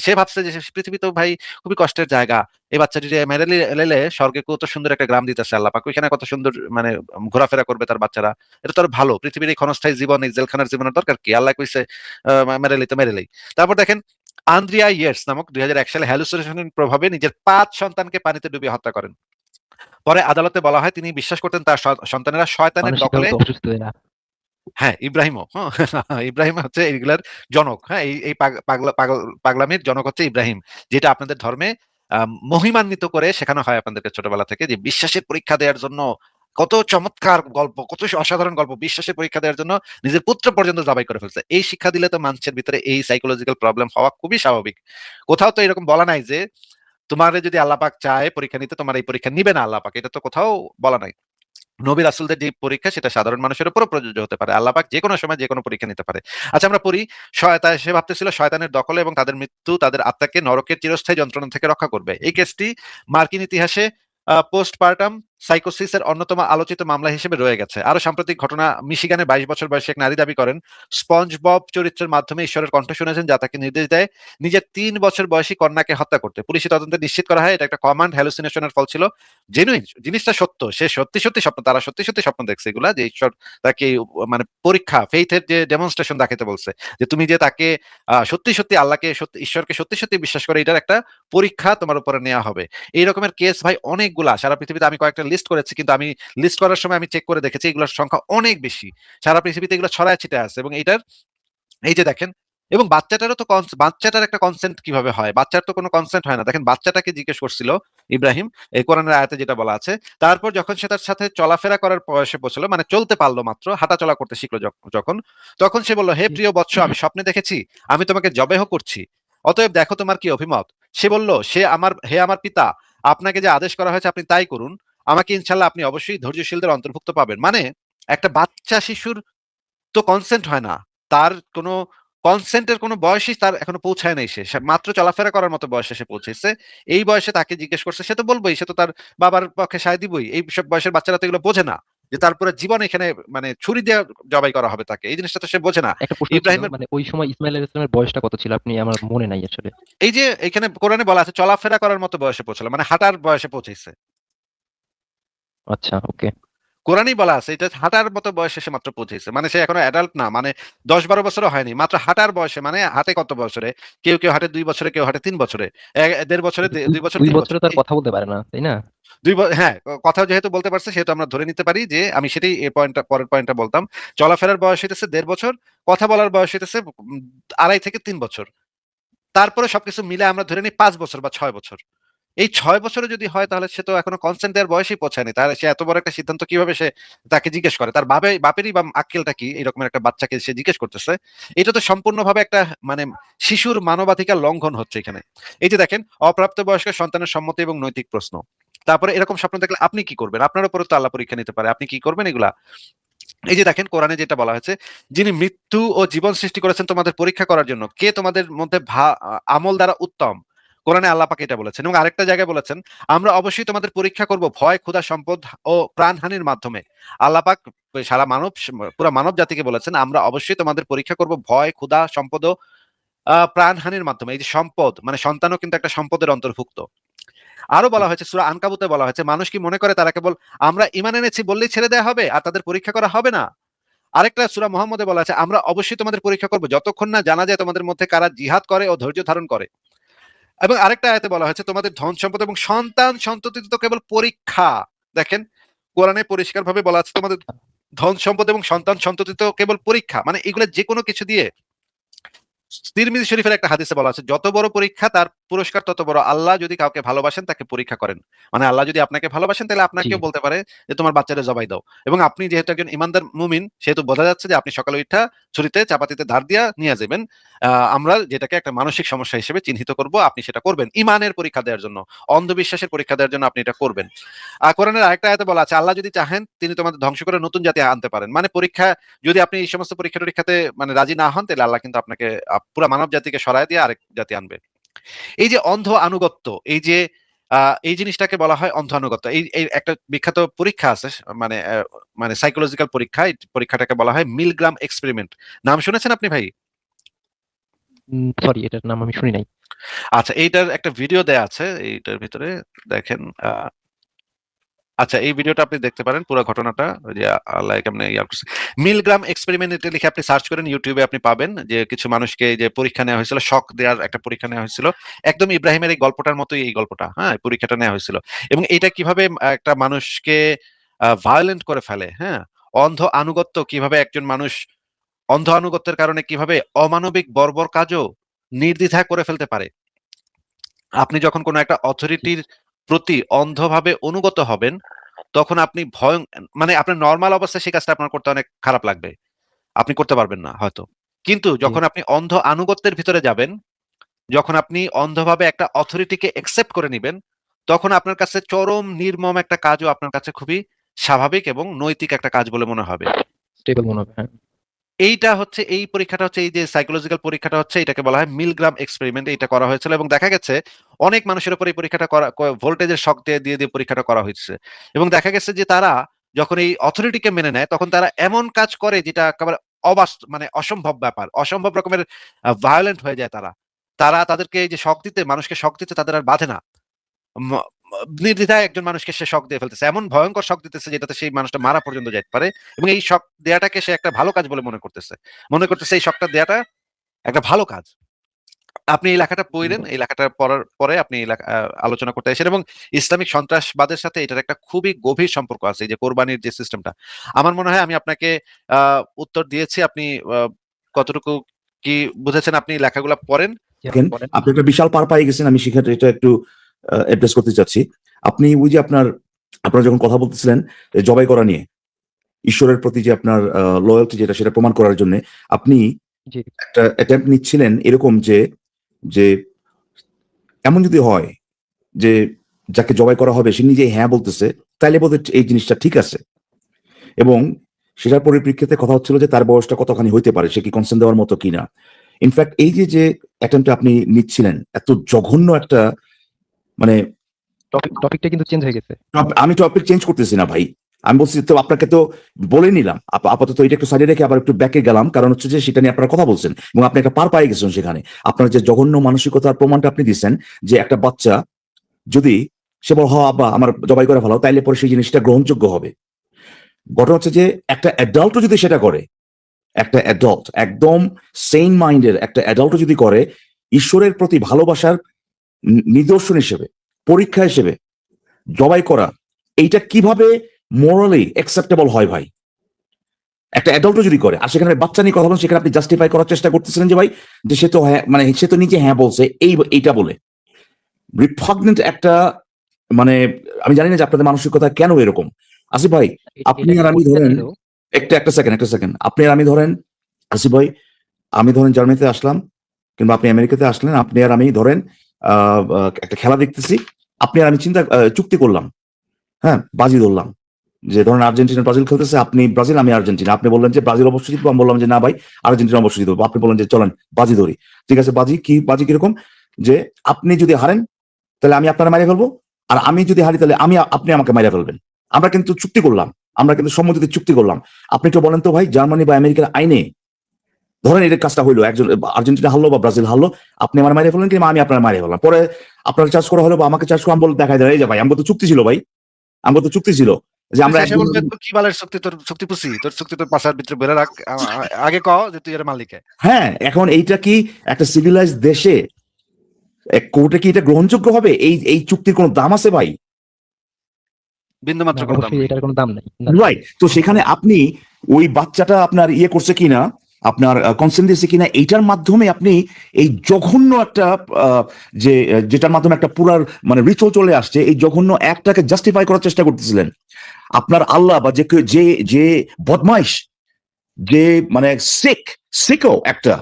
সে ভাবছে যে পৃথিবী তো ভাই খুবই কষ্টের জায়গা। এই বাচ্চাটি মেরে লেলে স্বর্গে কত সুন্দর একটা গ্রাম দিতেছে আল্লাহ পাক, ওইখানে কত সুন্দর মানে ঘোরাফেরা করবে তার বাচ্চারা। এটা তো আর ভালো, পৃথিবীর এই ক্ষণস্থায়ী জীবন এই জেলখানার জীবনের দরকার কি? আল্লাহ কইছে মেরে লেই। তারপর দেখেন আন্দ্রিয়া ইয়েটস নামক ২০০১ সালে হ্যালুসিনেশনের প্রভাবে নিজের ৫ সন্তানকে পানিতে ডুবিয়ে হত্যা করেন। পরে আদালতে বলা হয় তিনি বিশ্বাস করতেন তার সন্তানেরা শয়তানের দখলে। মানসিকভাবে তো অসুস্থ এরা। হ্যাঁ, ইব্রাহিমও। হ্যাঁ, ইব্রাহিম হচ্ছে এগুলার জনক। হ্যাঁ, এই পাগলামির জনক হচ্ছে ইব্রাহিম। যেটা আপনাদের ধর্মে মহিমান্বিত করে শেখানো হয় আপনাদেরকে ছোটবেলা থেকে যে বিশ্বাসের পরীক্ষা দেওয়ার জন্য কত চমৎকার গল্প, কত অসাধারণ গল্প। বিশ্বাসের পরীক্ষা দেওয়ার জন্য নিজের পুত্র পর্যন্ত জবাই করে ফেলছে। এই শিক্ষা দিলে তো মানুষের ভিতরে এই সাইকোলজিক্যাল প্রবলেম হওয়া খুবই স্বাভাবিক। কোথাও তো এরকম বলা নাই যে তোমারে যদি আল্লাহ পাক চায় পরীক্ষা নিতে তোমার এই পরীক্ষা নিবে না আল্লাহ পাক। এটা তো কোথাও বলা নাই। নবী রাসূলদের যে পরীক্ষা সেটা সাধারণ মানুষের উপরও প্রযোজ্য হতে পারে। আল্লাহ পাক যেকোনো সময় যেকোনো পরীক্ষা নিতে পারে। আচ্ছা আমরা পড়ি সে ভাবতেছিল শয়তানের দখলে এবং তাদের মৃত্যু তাদের আত্মাকে নরকের চিরস্থায়ী যন্ত্রণা থেকে রক্ষা করবে। এই কেসটি মার্কিন ইতিহাসে পোস্টপার্টাম সাইকোসিস এর অন্যতম আলোচিত মামলা হিসেবে রয়ে গেছে। আরো সাম্প্রতিক ঘটনা মিশিগানে ২২ বছর বয়সী এক নারী দাবি করেন স্পঞ্জবব চরিত্রের মাধ্যমে ঈশ্বরের কণ্ঠ শুনেছেন যা তাকে নির্দেশ দেয় নিজের ৩ বছর বয়সী কন্যাকে হত্যা করতে। পুলিশি তদন্তে নিশ্চিত করা হয় এটা একটা কমান্ড হ্যালুসিনেশনের ফল ছিল। জেনুইন জিনিসটা সত্য। সে সত্যি স্বপ্ন তারা সত্যি স্বপ্ন দেখছে এগুলা যে ঈশ্বর তাকে মানে পরীক্ষা ফেইথের যে ডেমনস্ট্রেশন দেখাতে বলছে। যে তুমি যে তাকে সত্যি আল্লাহকে ঈশ্বরকে সত্যি বিশ্বাস করে এটার একটা পরীক্ষা তোমার উপরে নেওয়া হবে। এই রকমের কেস ভাই অনেকগুলা সারা পৃথিবীতে আমি কয়েকটা লিস্ট করেছি কিন্তু আমি লিস্ট করার সময় আমি চেক করে দেখেছি এগুলোর সংখ্যা অনেক বেশি। সারা পৃথিবীতে এগুলো ছড়ায় ছিটায় আছে এবং এটার এই যে দেখেন এবং বাচ্চাটারও তো বাচ্চাটার একটা কনসেন্ট কিভাবে হয়? বাচ্চার তো কোনো কনসেন্ট হয় না। দেখেন বাচ্চাটাকে জিজ্ঞেস করছিল ইব্রাহিম, এই কোরআনের আয়াতে যেটা বলা আছে। তারপর যখন সে তার সাথে চলাফেরা করার বয়সে পৌঁছলো, মানে চলতে পারলো মাত্র, হাঁটাচলা করতে শিখলো যখন, তখন সে বলল, "হে প্রিয় বৎস, আমি স্বপ্নে দেখেছি, আমি তোমাকে যবেহ করছি। অতএব দেখো তোমার কি অভিমত?" সে বলল, হে আমার পিতা, আপনাকে যে আদেশ করা হয়েছে আপনি তাই করুন। আমাকে ইনশাল্লাহ আপনি অবশ্যই ধৈর্যশীলদের অন্তর্ভুক্ত পাবেন। মানে একটা বাচ্চা শিশুর তো কনসেন্ট হয় না, তার কোনো কনসেন্টের কোনো বয়সই তার এখনো পৌঁছায় নাই, সে মাত্র চলাফেরা করার মতো বয়সে সে পৌঁছেছে। এই বয়সে তাকে জিজ্ঞেস করছে, সে তো বলবোই, সে তো তার বাবার পক্ষে সায় দিবই। এই সব বয়সের বাচ্চারা তো এগুলো বোঝে না যে তারপরে জীবন এখানে মানে ছুরি দিয়ে জবাই করা হবে তাকে, এই জিনিসটা তো সে বোঝে না। একটা প্রশ্ন ছিল, ইব্রাহিমের মানে ওই সময় ইসমাইল আলাইহিস সালামের বয়সটা কত ছিল? আপনি, আমার মনে নাই আসলে। এই যে এখানে কোরআনে বলা আছে চলাফেরা করার মতো বয়সে পৌঁছালো, মানে হাঁটার বয়সে পৌঁছেছে। আচ্ছা, ওকে। কোরআনেই বলা আছে এটা হাঁটার মতো বয়সে সে মাত্র পৌঁছেছে, মানে সে এখনো অ্যাডাল্ট না, মানে 10-12 বছরও হয়নি, মাত্র হাঁটার বয়সে। মানে হাঁটে কত বছরে? কেউ কেউ হাঁটে 2 বছরে, কেউ হাঁটে 3 বছরে, 1.5 বছরে, কিন্তু 2 বছর, দুই 3 বছর। বছরে তো আর কথা বলতে পারে না, তাই না? হ্যাঁ, কথা যেহেতু বলতে পারছে সেহেতু আমরা ধরে নিতে পারি যে, আমি সেটাই এই পয়েন্টটা, পরের পয়েন্টটা বলতাম। চলাফেরার বয়স হইতেছে 1.5 বছর, কথা বলার বয়স হইতেছে 2.5 থেকে 3 বছর। তারপরে সবকিছু মিলে আমরা ধরে নিই 5 বছর বা 6 বছর। এই 6 বছরে যদি হয় তাহলে সে তো এখনো কনসেন্ট দেওয়ার বয়সই পৌঁছায়নি। তাহলে সে এত বড় একটা সিদ্ধান্ত কিভাবে সে তাকে জিজ্ঞেস করে? তার বাপেরই বা আক্কেলটা কি? এরকম একটা বাচ্চাকে সে জিজ্ঞেস করতেছে। এটা তো সম্পূর্ণভাবে একটা মানে শিশুর মানবাধিকার লঙ্ঘন হচ্ছে এখানে। এই যে দেখেন, অপ্রাপ্তবয়স্ক সন্তানের সম্মতি এবং নৈতিক প্রশ্ন। তারপরে এরকম স্বপ্ন দেখলে আপনি কি করবেন? আপনার উপরে তো আল্লাহ পরীক্ষা নিতে পারে। আপনি কি করবেন এগুলা? এই যে দেখেন কোরআনে যেটা বলা হয়েছে, যিনি মৃত্যু ও জীবন সৃষ্টি করেছেন তোমাদের পরীক্ষা করার জন্য, কে তোমাদের মধ্যে আমল দ্বারা উত্তম। কোরআনে আল্লাহ পাক এটা বলেছেন, এবং আরেকটা জায়গায় বলেছেন, আমরা অবশ্যই তোমাদের পরীক্ষা করব ভয়, ক্ষুধা, সম্পদ ও প্রাণহানির মাধ্যমে। আল্লাহ পাক সারা পুরো মানব জাতিকে বলেছেন, আমরা অবশ্যই তোমাদের পরীক্ষা করব ভয়, ক্ষুধা, সম্পদ ও প্রাণহানির মাধ্যমে। এই যে সম্পদ, মানে সন্তানও কিন্তু একটা সম্পদের অন্তর্ভুক্ত। আরো বলা হয়েছে, সূরা আনকাবুতে বলা হয়েছে, মানুষ কি মনে করে তারা কেবল আমরা ঈমান এনেছি বললেই ছেড়ে দেয়া হবে আর তাদের পরীক্ষা করা হবে না? আরেকটা সূরা মুহাম্মদে বলা আছে, আমরা অবশ্যই তোমাদের পরীক্ষা করব যতক্ষণ না জানা যায় তোমাদের মধ্যে কারা জিহাদ করে ও ধৈর্য ধারণ করে। এবং আরেকটা আয়াতে বলা হয়েছে, তোমাদের ধন সম্পদ এবং সন্তান সন্ততি তো কেবল পরীক্ষা। দেখেন, কোরআনে পরিষ্কারভাবে বলা আছে তোমাদের ধন সম্পদ এবং সন্তান সন্ততি তো কেবল পরীক্ষা, মানে এগুলো যে কোনো কিছু দিয়ে। তিরমিজি শরীফের একটা হাদিসে বলা আছে, যত বড় পরীক্ষা তার পুরস্কার তত বড়। আল্লাহ যদি কাউকে ভালোবাসেন তাকে পরীক্ষা করেন। মানে আল্লাহ যদি আপনাকে ভালোবাসেন তাহলে জি। আপনাকেও বলতে পারে যে তোমার বাচ্চারে জবাই দাও। এবং আপনি যেহেতু একজন ইমানদার মুমিন, সেহেতু বোঝা যাচ্ছে যে আপনি সকালে উঠা ছুরিতে চাপাতিতে ধার দিয়া নিয়ে যাবেন। আমরা যেটাকে একটা মানসিক সমস্যা হিসেবে চিহ্নিত করব, আপনি সেটা করবেন ইমানের পরীক্ষা দেওয়ার জন্য, অন্ধবিশ্বাসের পরীক্ষা দেওয়ার জন্য আপনি এটা করবেন। কোরআনের আরেকটা আয়াতে বলা আছে, আল্লাহ যদি চাহেন তিনি তোমাদের ধ্বংস করে নতুন জাতি আনতে পারেন। মানে পরীক্ষা, যদি আপনি এই সমস্ত পরীক্ষা টরীক্ষাতে মানে রাজি না হন, তাহলে আল্লাহ কিন্তু আপনাকে পুরা মানব জাতিকে সরায় দিয়ে আরেক জাতি আনবে। এই যে অন্ধ আনুগত্য, এই যে এই জিনিসটাকে বলা হয় অন্ধ আনুগত্য। এই একটা বিখ্যাত পরীক্ষা আছে, মানে মানে সাইকোলজিক্যাল পরীক্ষা। এই পরীক্ষাটাকে বলা হয় মিলগ্রাম এক্সপেরিমেন্ট। নাম শুনেছেন আপনি ভাই? সরি, এটার নাম আমি শুনি নাই। আচ্ছা, এইটার একটা ভিডিও দেয়া আছে এইটার ভিতরে, দেখেন। আচ্ছা, এই ভিডিওটা আপনি দেখতে পারেন পুরো ঘটনাটা, ওই যে আল্লাহ কেমনে ইয়া করছে। মিলগ্রাম এক্সপেরিমেন্ট এটা লিখে আপনি সার্চ করেন ইউটিউবে, আপনি পাবেন যে কিছু মানুষকে যে পরীক্ষা নেওয়া হয়েছিল, শক দেওয়ার একটা পরীক্ষা নেওয়া হয়েছিল। একদম ইব্রাহিমের এই গল্পটার মতোই এই গল্পটা, হ্যাঁ, এই পরীক্ষাটা নেওয়া হয়েছিল। এবং এটা কিভাবে একটা মানুষকে ভায়োলেন্ট করে ফেলে, হ্যাঁ, অন্ধ আনুগত্য কিভাবে একজন মানুষ অন্ধ আনুগত্যের কারণে কিভাবে অমানবিক বর্বর কাজও নির্দ্বিধায় করে ফেলতে পারে। আপনি যখন কোনো একটা জি। অথরিটির প্রতি অন্ধভাবে অনুগত হবেন, তখন আপনি মানে আপনার নরমাল অবস্থায় সেই কাজটা আপনার করতে অনেক খারাপ লাগবে। আপনি করতে পারবেন না হয়তো। কিন্তু জি। যখন আপনি অন্ধ আনুগত্যের ভিতরে যাবেন, যখন আপনি অন্ধভাবে একটা অথরিটিকে অ্যাকসেপ্ট করে নিবেন, তখন আপনার কাছে চরম নির্মম একটা কাজও আপনার কাছে খুবই স্বাভাবিক এবং নৈতিক একটা কাজ বলে মনে হবে। স্টেবল মনে হবে, হ্যাঁ। এইটা হচ্ছে, এই পরীক্ষাটা হচ্ছে, এই যে সাইকোলজিক্যাল পরীক্ষাটা হচ্ছে, এটাকে বলা হয় মিলগ্রাম এক্সপেরিমেন্ট। এটা করা হয়েছিল এবং দেখা গেছে অনেক মানুষের উপর এই পরীক্ষাটা করা, ভোল্টেজের শক দিয়ে পরীক্ষাটা করা হয়েছে। এবং দেখা গেছে যে তারা যখন এই অথরিটিকে মেনে নেয়, তখন তারা এমন কাজ করে যেটা একেবারে মানে অসম্ভব ব্যাপার, অসম্ভব রকমের ভায়োলেন্ট হয়ে যায় তারা। তাদেরকে এই যে শক দিতে, মানুষকে শক দিতে তাদের আর বাধে না। ম- নির্দ্বিধায় একজন মানুষকে সে শক দিয়ে ফেলতেছে, এমন ভয়ঙ্কর শক দিতেছে যেটাতে সেই মানুষটা মারা পর্যন্ত যেতে পারে। এবং এই শক দেয়াটাকে সে একটা ভালো কাজ বলে মনে করতেছে এই শকটা দেয়াটা একটা ভালো কাজ। আপনি এই লেখাটা পড়েন, এই লেখাটা পড়ার পরে আপনি এই আলোচনা করতে আসেন। এবং ইসলামিক সন্ত্রাসবাদের সাথে এটার একটা খুবই গভীর সম্পর্ক আছে, এই যে কোরবানির যে সিস্টেমটা। আমার মনে হয় আমি আপনাকে উত্তর দিয়েছি। আপনি কতটুকু কি বুঝেছেন? আপনি লেখাগুলো পড়েন। জি, আপনি বলেন। আপনি একটা বিশাল পার পাই গেছেন, আমি সেক্ষেত্রে এটা একটু অ্যাড্রেস করতে চাচ্ছি। আপনি ওই যে আপনারা যখন কথা বলতেছিলেন জবাই করা নিয়ে, ঈশ্বরের প্রতি যে আপনার লয়্যালটি যেটা, সেটা প্রমাণ করার জন্য আপনি জি। একটা অ্যাটেম্প্ট নিচ্ছিলেন এরকম যে যে এমন যদি হয় যে যাকে জবাই করা হবে সে নিজেই হ্যাঁ বলতেছে, তাইলে বোধহয় এই জিনিসটা ঠিক আছে। এবং সেটার পরিপ্রেক্ষিতে কথা হচ্ছিল যে তার বয়সটা কতখানি হইতে পারে, সে কি কনসেন্ট দেওয়ার মতো কিনা। ইনফ্যাক্ট এই যে অ্যাটেম্পটা আপনি নিচ্ছিলেন, এত জঘন্য একটা মানে টপিকটা কিন্তু চেঞ্জ হয়ে গেছে। আমি টপিক চেঞ্জ করতেছি না ভাই, আমি বলছি তো আপনাকে তো বলে নিলাম, আপাতত এটা একটু সাইডে রেখে আবার একটু ব্যাকে গেলাম, কারণ হচ্ছে যে সেটা নিয়ে আপনারা কথা বলছেন এবং আপনি একটা পার পাই গেছেন সেখানে। আপনার যে জঘন্য মানসিকতার প্রমাণটা আপনি দিচ্ছেন যে একটা বাচ্চা যদি সে বল হ আব্বা আমার জবাই করে ফেলাও, তাইলে পরে সেই জিনিসটা গ্রহণযোগ্য হবে। ঘটনা হচ্ছে যে একটা অ্যাডাল্টও যদি সেটা করে, একটা অ্যাডাল্ট একদম সেম মাইন্ডের একটা অ্যাডাল্টও যদি করে, ঈশ্বরের প্রতি ভালোবাসার নিদর্শন হিসেবে, পরীক্ষা হিসেবে জবাই করা, এইটা কিভাবে মোরালি অ্যাকসেপ্টেবল হয় ভাই? একটা অ্যাডাল্টও যদি করে, আর সেখানে বাচ্চা নিয়ে কথা বলেন, সেখানে আপনি জাস্টিফাই করার চেষ্টা করতেছিলেন যে ভাই যে সে তো হ্যাঁ, মানে সে তো নিজে হ্যাঁ বলছে এইটা বলে। রিপাগনেন্ট একটা মানে আমি জানি না যে আপনাদের মানসিকতা কেন এরকম। আসিফ ভাই আপনি আর আমি ধরেন একটা সেকেন্ড আপনি আর আমি ধরেন, আসিফ ভাই আমি ধরেন জার্মানিতে আসলাম কিংবা আপনি আমেরিকাতে আসলেন, আপনি আর আমি ধরেন একটা খেলা দেখতেছি, আপনি আর আমি চুক্তি করলাম, হ্যাঁ বাজি ধরলাম যে ধরেন আর্জেন্টিনা ব্রাজিল খেলতেছে, আপনি ব্রাজিল আমি আর্জেন্টিনা, আপনি বললেন যে ব্রাজিল অবশ্যই জিতবো, আমি বললাম যে না ভাই আর্জেন্টিনা অবশ্যই জিতবো, আপনি বললেন যে চলেন বাজি ধরি। ঠিক আছে, বাজি কিরকম, যে আপনি যদি হারেন তাহলে আমি আপনারা মারিয়ে ফেলবো, আর আমি যদি হারি তাহলে আপনি আমাকে মারিয়ে ফেলবেন। আমরা কিন্তু চুক্তি করলাম, আমরা কিন্তু সম্মতিতে চুক্তি করলাম। আপনি একটু বলেন তো ভাই, জার্মানি বা আমেরিকার আইনে ধরেন এর কাজটা হইলো, একজন আর্জেন্টিনা হারলো বা ব্রাজিল হারলো, আপনি আমার মারিয়ে ফেললেন কিংবা আমি আপনার মারিয়ে ফেললাম, পরে আপনার চার্জ করা হলো বা আমাকে চার্জ করা, আমি বলে দেখা যায় এই যে ভাই আমাকে তো চুক্তি ছিল ভাই, আমাকে তো চুক্তি ছিল যে আমরা কি বালের চুক্তি, তোর চুক্তি পুষি, তোর চুক্তি তোর পাশার ভিতরে বেড়ে রাখ, আগে ক যে তুই এর মালিক। হ্যাঁ এখন এইটা কি একটা সিভিলাইজ দেশে কোর্টে কি এটা গ্রহণযোগ্য হবে? এই চুক্তির কোনো দাম আছে ভাই? বিন্দু মাত্র কোনো দাম নেই। এটার কোনো দাম নাই। রাইট, তো সেখানে আপনি ওই বাচ্চাটা আপনার ইয়ে করছে কিনা, আপনার কনসেন্ট দিয়েছে কিনা, এইটার মাধ্যমে আপনি এই জঘন্য একটা যেটার মাধ্যমে একটা পুরার মানে রিচুয়াল চলে আসছে, এই জঘন্য একটাকে জাস্টিফাই করার চেষ্টা করতেছিলেন। আপনার আল্লাহ বা যে যে বদমাইশ, যে মানে সিকো একটা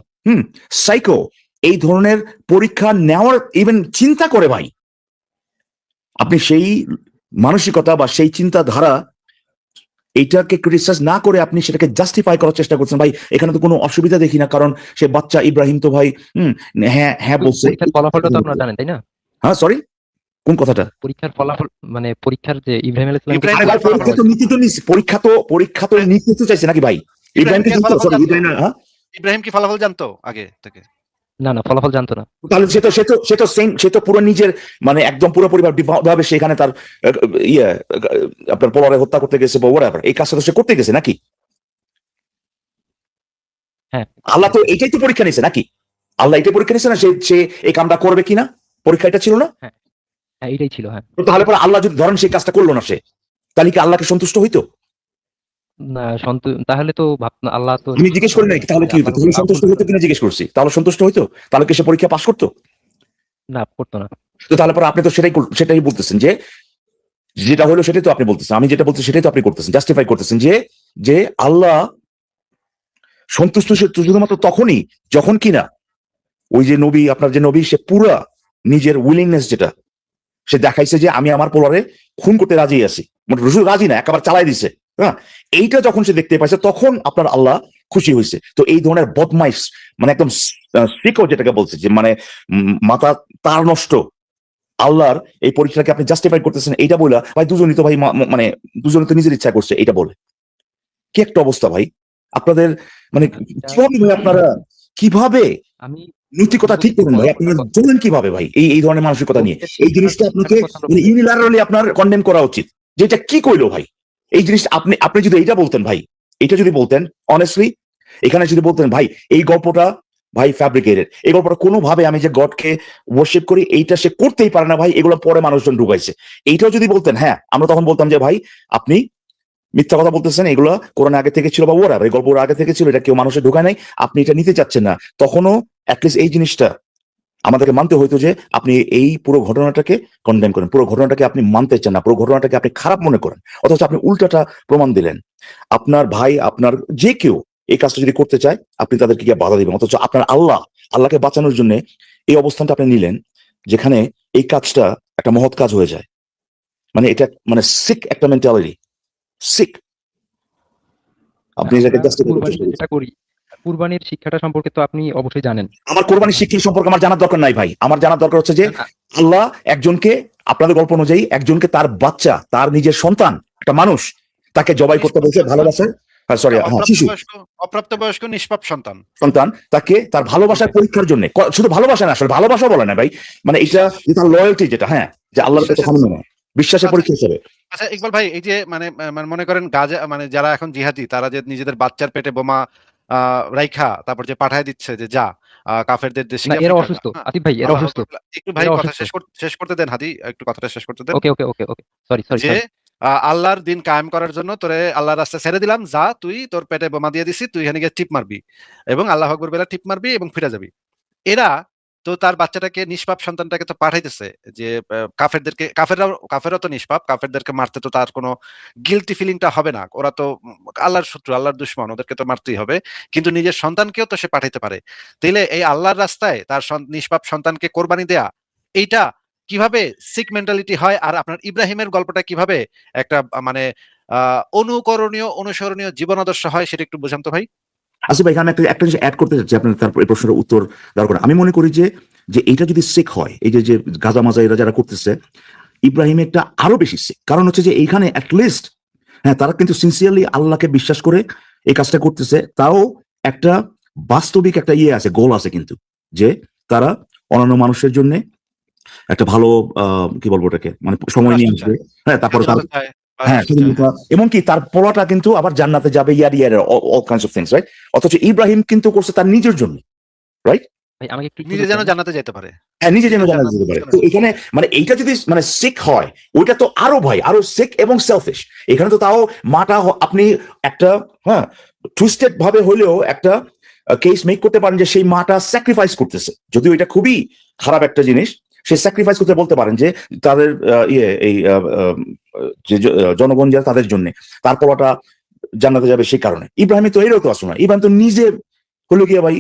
সাইকো, এই ধরনের পরীক্ষা নেওয়ার ইভেন চিন্তা করে ভাই, আপনি সেই মানসিকতা বা সেই চিন্তাধারা এইটাকে ক্রিটিসাইজ না করে আপনি সেটাকে জাস্টিফাই করার চেষ্টা করছেন। ভাই এখানে তো কোনো অসুবিধা দেখি না, কারণ সে বাচ্চা ইব্রাহিম তো ভাই হ্যাঁ হ্যাঁ বলছে। ফলাফলটা তো আপনারা জানেন তাই না? হ্যাঁ সরি, কোন কথাটা? পরীক্ষার ফলাফল মানে পরীক্ষার যে ইব্রাহিম আলাইহিস পরীক্ষা তো নিতে চাইছে নাকি ভাই? ইব্রাহিম কি ফলাফল জানতো আগে থেকে? না ফলাফল জানতো না। তাহলে সে তো পুরো নিজের মানে একদম পুরোপুরি ভাবে সেখানে তার আপনার পোলারে হত্যা করতে গেছে বা ওরাবার, এই কাজটা তো সে করতে গেছে নাকি? হ্যাঁ, আল্লাহ তো এইটাই তো পরীক্ষা নিছে নাকি? আল্লাহ এটাই পরীক্ষা নিছে না সে এই কামটা করবে কিনা? পরীক্ষা এটা ছিল না? হ্যাঁ এটাই ছিল। হ্যাঁ, তাহলে পরে আল্লাহ যদি ধরেন সেই কাজটা করলো না, সে তাহলে কি আল্লাহকে সন্তুষ্ট হইতো? না তাহলে তো আল্লাহ তো আমি জিজ্ঞেস করি নাই তাহলে কি হতো, তাহলে সন্তুষ্ট হইতো কিনা জিজ্ঞেস করছি, তাহলে সন্তুষ্ট হইতো, তাহলে কি সে পরীক্ষা পাস করতো? না, করতো না। তো তাহলে পরে আপনি তো সেটাই বলতেছেন যে যেটা হলো সেটাই তো আপনি বলতেছেন, আমি যেটা বলছি সেটাই তো আপনি করতেছেন, জাস্টিফাই করতেছেন যে আল্লাহ সন্তুষ্ট শুধুমাত্র তখনই যখন কিনা ওই যে নবী, আপনার যে নবী, সে পুরা নিজের উইলিংনেস যেটা সে দেখাইছে যে আমি আমার পোলারে খুন করতে রাজি আছি, মানে রসুল রাজি না, একেবারে চালাই দিছে। হ্যাঁ, এইটা যখন সে দেখতে পাইছে তখন আপনার আল্লাহ খুশি হয়েছে। তো এই ধরনের বদমাইশ মানে একদম সিকো যেটাকে বলছে, যে মানে মাথা তার নষ্ট আল্লাহর এই পরীক্ষাকে আপনি জাস্টিফাই করতেছেন এইটা বলে ভাই দুজনই তো ভাই মানে দুজনে তো নিজের ইচ্ছা করছে এইটা বলে। কি একটা অবস্থা ভাই আপনাদের, মানে কিভাবে আপনারা কিভাবে আমি নৈতিকতা ঠিক করুন ভাই, আপনারা চলেন কিভাবে ভাই এই ধরনের মানসিকতা নিয়ে? এই জিনিসটা আপনাকে ইউনিল্যাটারালি আপনার কন্ডেম করা উচিত, যে এটা কি কইলো ভাই এই জিনিসটা। আপনি যদি এইটা বলতেন ভাই, এটা যদি বলতেন অনেস্টলি, এখানে যদি বলতেন ভাই এই গল্পটা ভাই ফ্যাব্রিকেটেড, এই গল্পটা কোনোভাবে আমি যে গডকে ওয়ার্শিপ করি এইটা সে করতেই পারে না ভাই, এগুলো পরে মানুষজন ঢুকাইছে, এইটাও যদি বলতেন, হ্যাঁ আমরা তখন বলতাম যে ভাই আপনি মিথ্যা কথা বলতেছেন, এগুলো কোরআন আগে থেকে ছিল বা ওরা এই গল্প আগে থেকে ছিল, এটা কেউ মানুষের ঢোকায় নাই, আপনি এটা নিতে চাচ্ছেন না। তখনও অ্যাটলিস্ট এই জিনিসটা আমাদেরকে মানতে হইতো যে আপনি এই পুরো ঘটনাটাকে কন্ডেম করেন, পুরো ঘটনাটাকে আপনি মানতে চান না, পুরো ঘটনাটাকে আপনি খারাপ মনে করেন, অথচ আপনি উল্টাটা প্রমাণ দিলেন। আপনার ভাই, আপনার যে কেউ এই কাজটা যদি করতে চায় আপনি তাদেরকে গিয়ে বাধা দিবেন, অথচ আপনার আল্লাহকে বাঁচানোর জন্য এই অবস্থানটা আপনি নিলেন, যেখানে এই কাজটা একটা মহৎ কাজ হয়ে যায়। মানে এটা মানে সিক একটা মেন্টালিটি, সিক। আপনি এটাকে আমরা justify করতে কুরবানি চেষ্টা যেটা করি, কুরবানির শিক্ষাটা সম্পর্কে তো আপনি অবশ্যই জানেন। আমার কোরবানির শিক্ষা সম্পর্কে আমার জানার দরকার নাই ভাই। আমার জানার দরকার হচ্ছে যে না, না, আল্লাহ একজনকে, আপনাদের গল্প অনুযায়ী একজনকে তার বাচ্চা, তার নিজের সন্তান, একটা মানুষ, তাকে জবাই করতে বলছে ভালোবাসায়, সরি হ্যাঁ শিশু অপ্রাপ্তবয়স্ক নিষ্পাপ সন্তান। সন্তান, তাকে তার ভালোবাসার পরীক্ষার জন্য, শুধু ভালোবাসা না, আসলে ভালোবাসা বলে না ভাই, মানে এটা যে তার লয়্যালটি যেটা, হ্যাঁ, যে আল্লাহর কথা মানবে না, বিশ্বাসের আচ্ছা, পরীক্ষা হিসেবে। আচ্ছা ইকবাল ভাই, এই যে মানে মনে করেন গাজা, মানে যারা এখন জিহাদি, তারা যে নিজেদের বাচ্চার পেটে বোমা রাইখা তারপর যে পাঠায় দিচ্ছে যে যা কাফেরদের দেশে না, গিয়ে এরা ফিটা অসুস্থ হ্যাঁ, আসিফ ভাই, এরা আল্লাহ অসুস্থ, আকবার। একটু ভাই এরা কথা অসুস্থ। শেষ করতে দেন হাদি, একটু কথাটা শেষ করতে দেন। ওকে, ওকে, ওকে, ওকে, সরি, সরি, যে সরি। আল্লাহর দিন কায়েম করার জন্য তোরে আল্লাহর রাস্তা ছেড়ে দিলাম, যা তুই তোর পেটে বোমা দিয়ে দিছি, তুই এখানে গিয়ে টিপ মারবি এবং আল্লাহ আকবর বেলা টিপ মারবি এবং ফিরে যাবি। এরা তো তার বাচ্চাটাকে, নিষ্পাপ সন্তানটাকে তো পাঠাইতেছে যে কাফেররাও তো নিষ্পাপ, কাফেরদেরকে মারতে তো তার কোনো গিলটি ফিলিংটা হবে না, ওরা তো আল্লাহর শত্রু, আল্লাহর দুশমন, ওদেরকে তো মারতেই হবে, কিন্তু নিজের সন্তানকেও তো সে পাঠাইতে পারে। তাইলে এই আল্লাহর রাস্তায় তার নিষ্পাপ সন্তানকে কোরবানি দেয়া, এইটা কিভাবে সিক মেন্টালিটি হয়? আর আপনার ইব্রাহিমের গল্পটা কিভাবে একটা মানে অনুকরণীয়, অনুসরণীয় জীবন আদর্শ হয়, সেটা একটু বোঝান তো ভাই। আচ্ছা ভাই, আমি একটা জিনিস অ্যাড করতে চাচ্ছি আপনার তারপর এই প্রশ্নের উত্তর দেওয়ার পরে। আমি মনে করি যে যে এইটা যদি সিক হয়, এই যে গাজা মাজা এরা যারা করতেছে, ইব্রাহিমেরটা আরো বেশি সিক। কারণ হচ্ছে যে এইখানে অ্যাটলিস্ট, হ্যাঁ, তারা কিন্তু সিনসিয়ারলি আল্লাহকে বিশ্বাস করে এই কাজটা করতেছে, তাও একটা বাস্তবিক একটা ইয়ে আছে, গোল আছে কিন্তু, যে তারা অন্যান্য মানুষের জন্য একটা ভালো কি বলবো ওটাকে, মানে সময় নিয়ে আসবে, হ্যাঁ, তারপরে তার, হ্যাঁ, এমনকি তার পোলাটা কিন্তু আবার জান্নাতে যাবে, yeah yeah all kinds of things, right? অথচ ইব্রাহিম কিন্তু করছে তার নিজের জন্য, রাইট? ভাই আমাকে একটু নিজে যেন জান্নাতে যেতে পারে। হ্যাঁ, নিজে যেন জানা যেতে পারে। তো এখানে মানে এইটা যদি মানে সিক হয়, ওইটা তো আরো ভাই আরো সিক এবং সেলফিশ। এখানে তো তাও মাটা আপনি একটা, হ্যাঁ, টুইস্টেড ভাবে হলেও একটা কেস মেক করতে পারেন যে সেই মাটা স্যাক্রিফাইস করতেছে, যদিও এটা খুবই খারাপ একটা জিনিস। সে স্যাক্রিফাইস করতে বলতে পারেন যে তাদের এই যে জনগণ যারা তাদের জন্য, তারপর ওটা জান্নাতে যাবে সেই কারণে। ইব্রাহিম তো এরও তো আসো না, ইব্রাহিম তো নিজে হলো গিয়া ভাই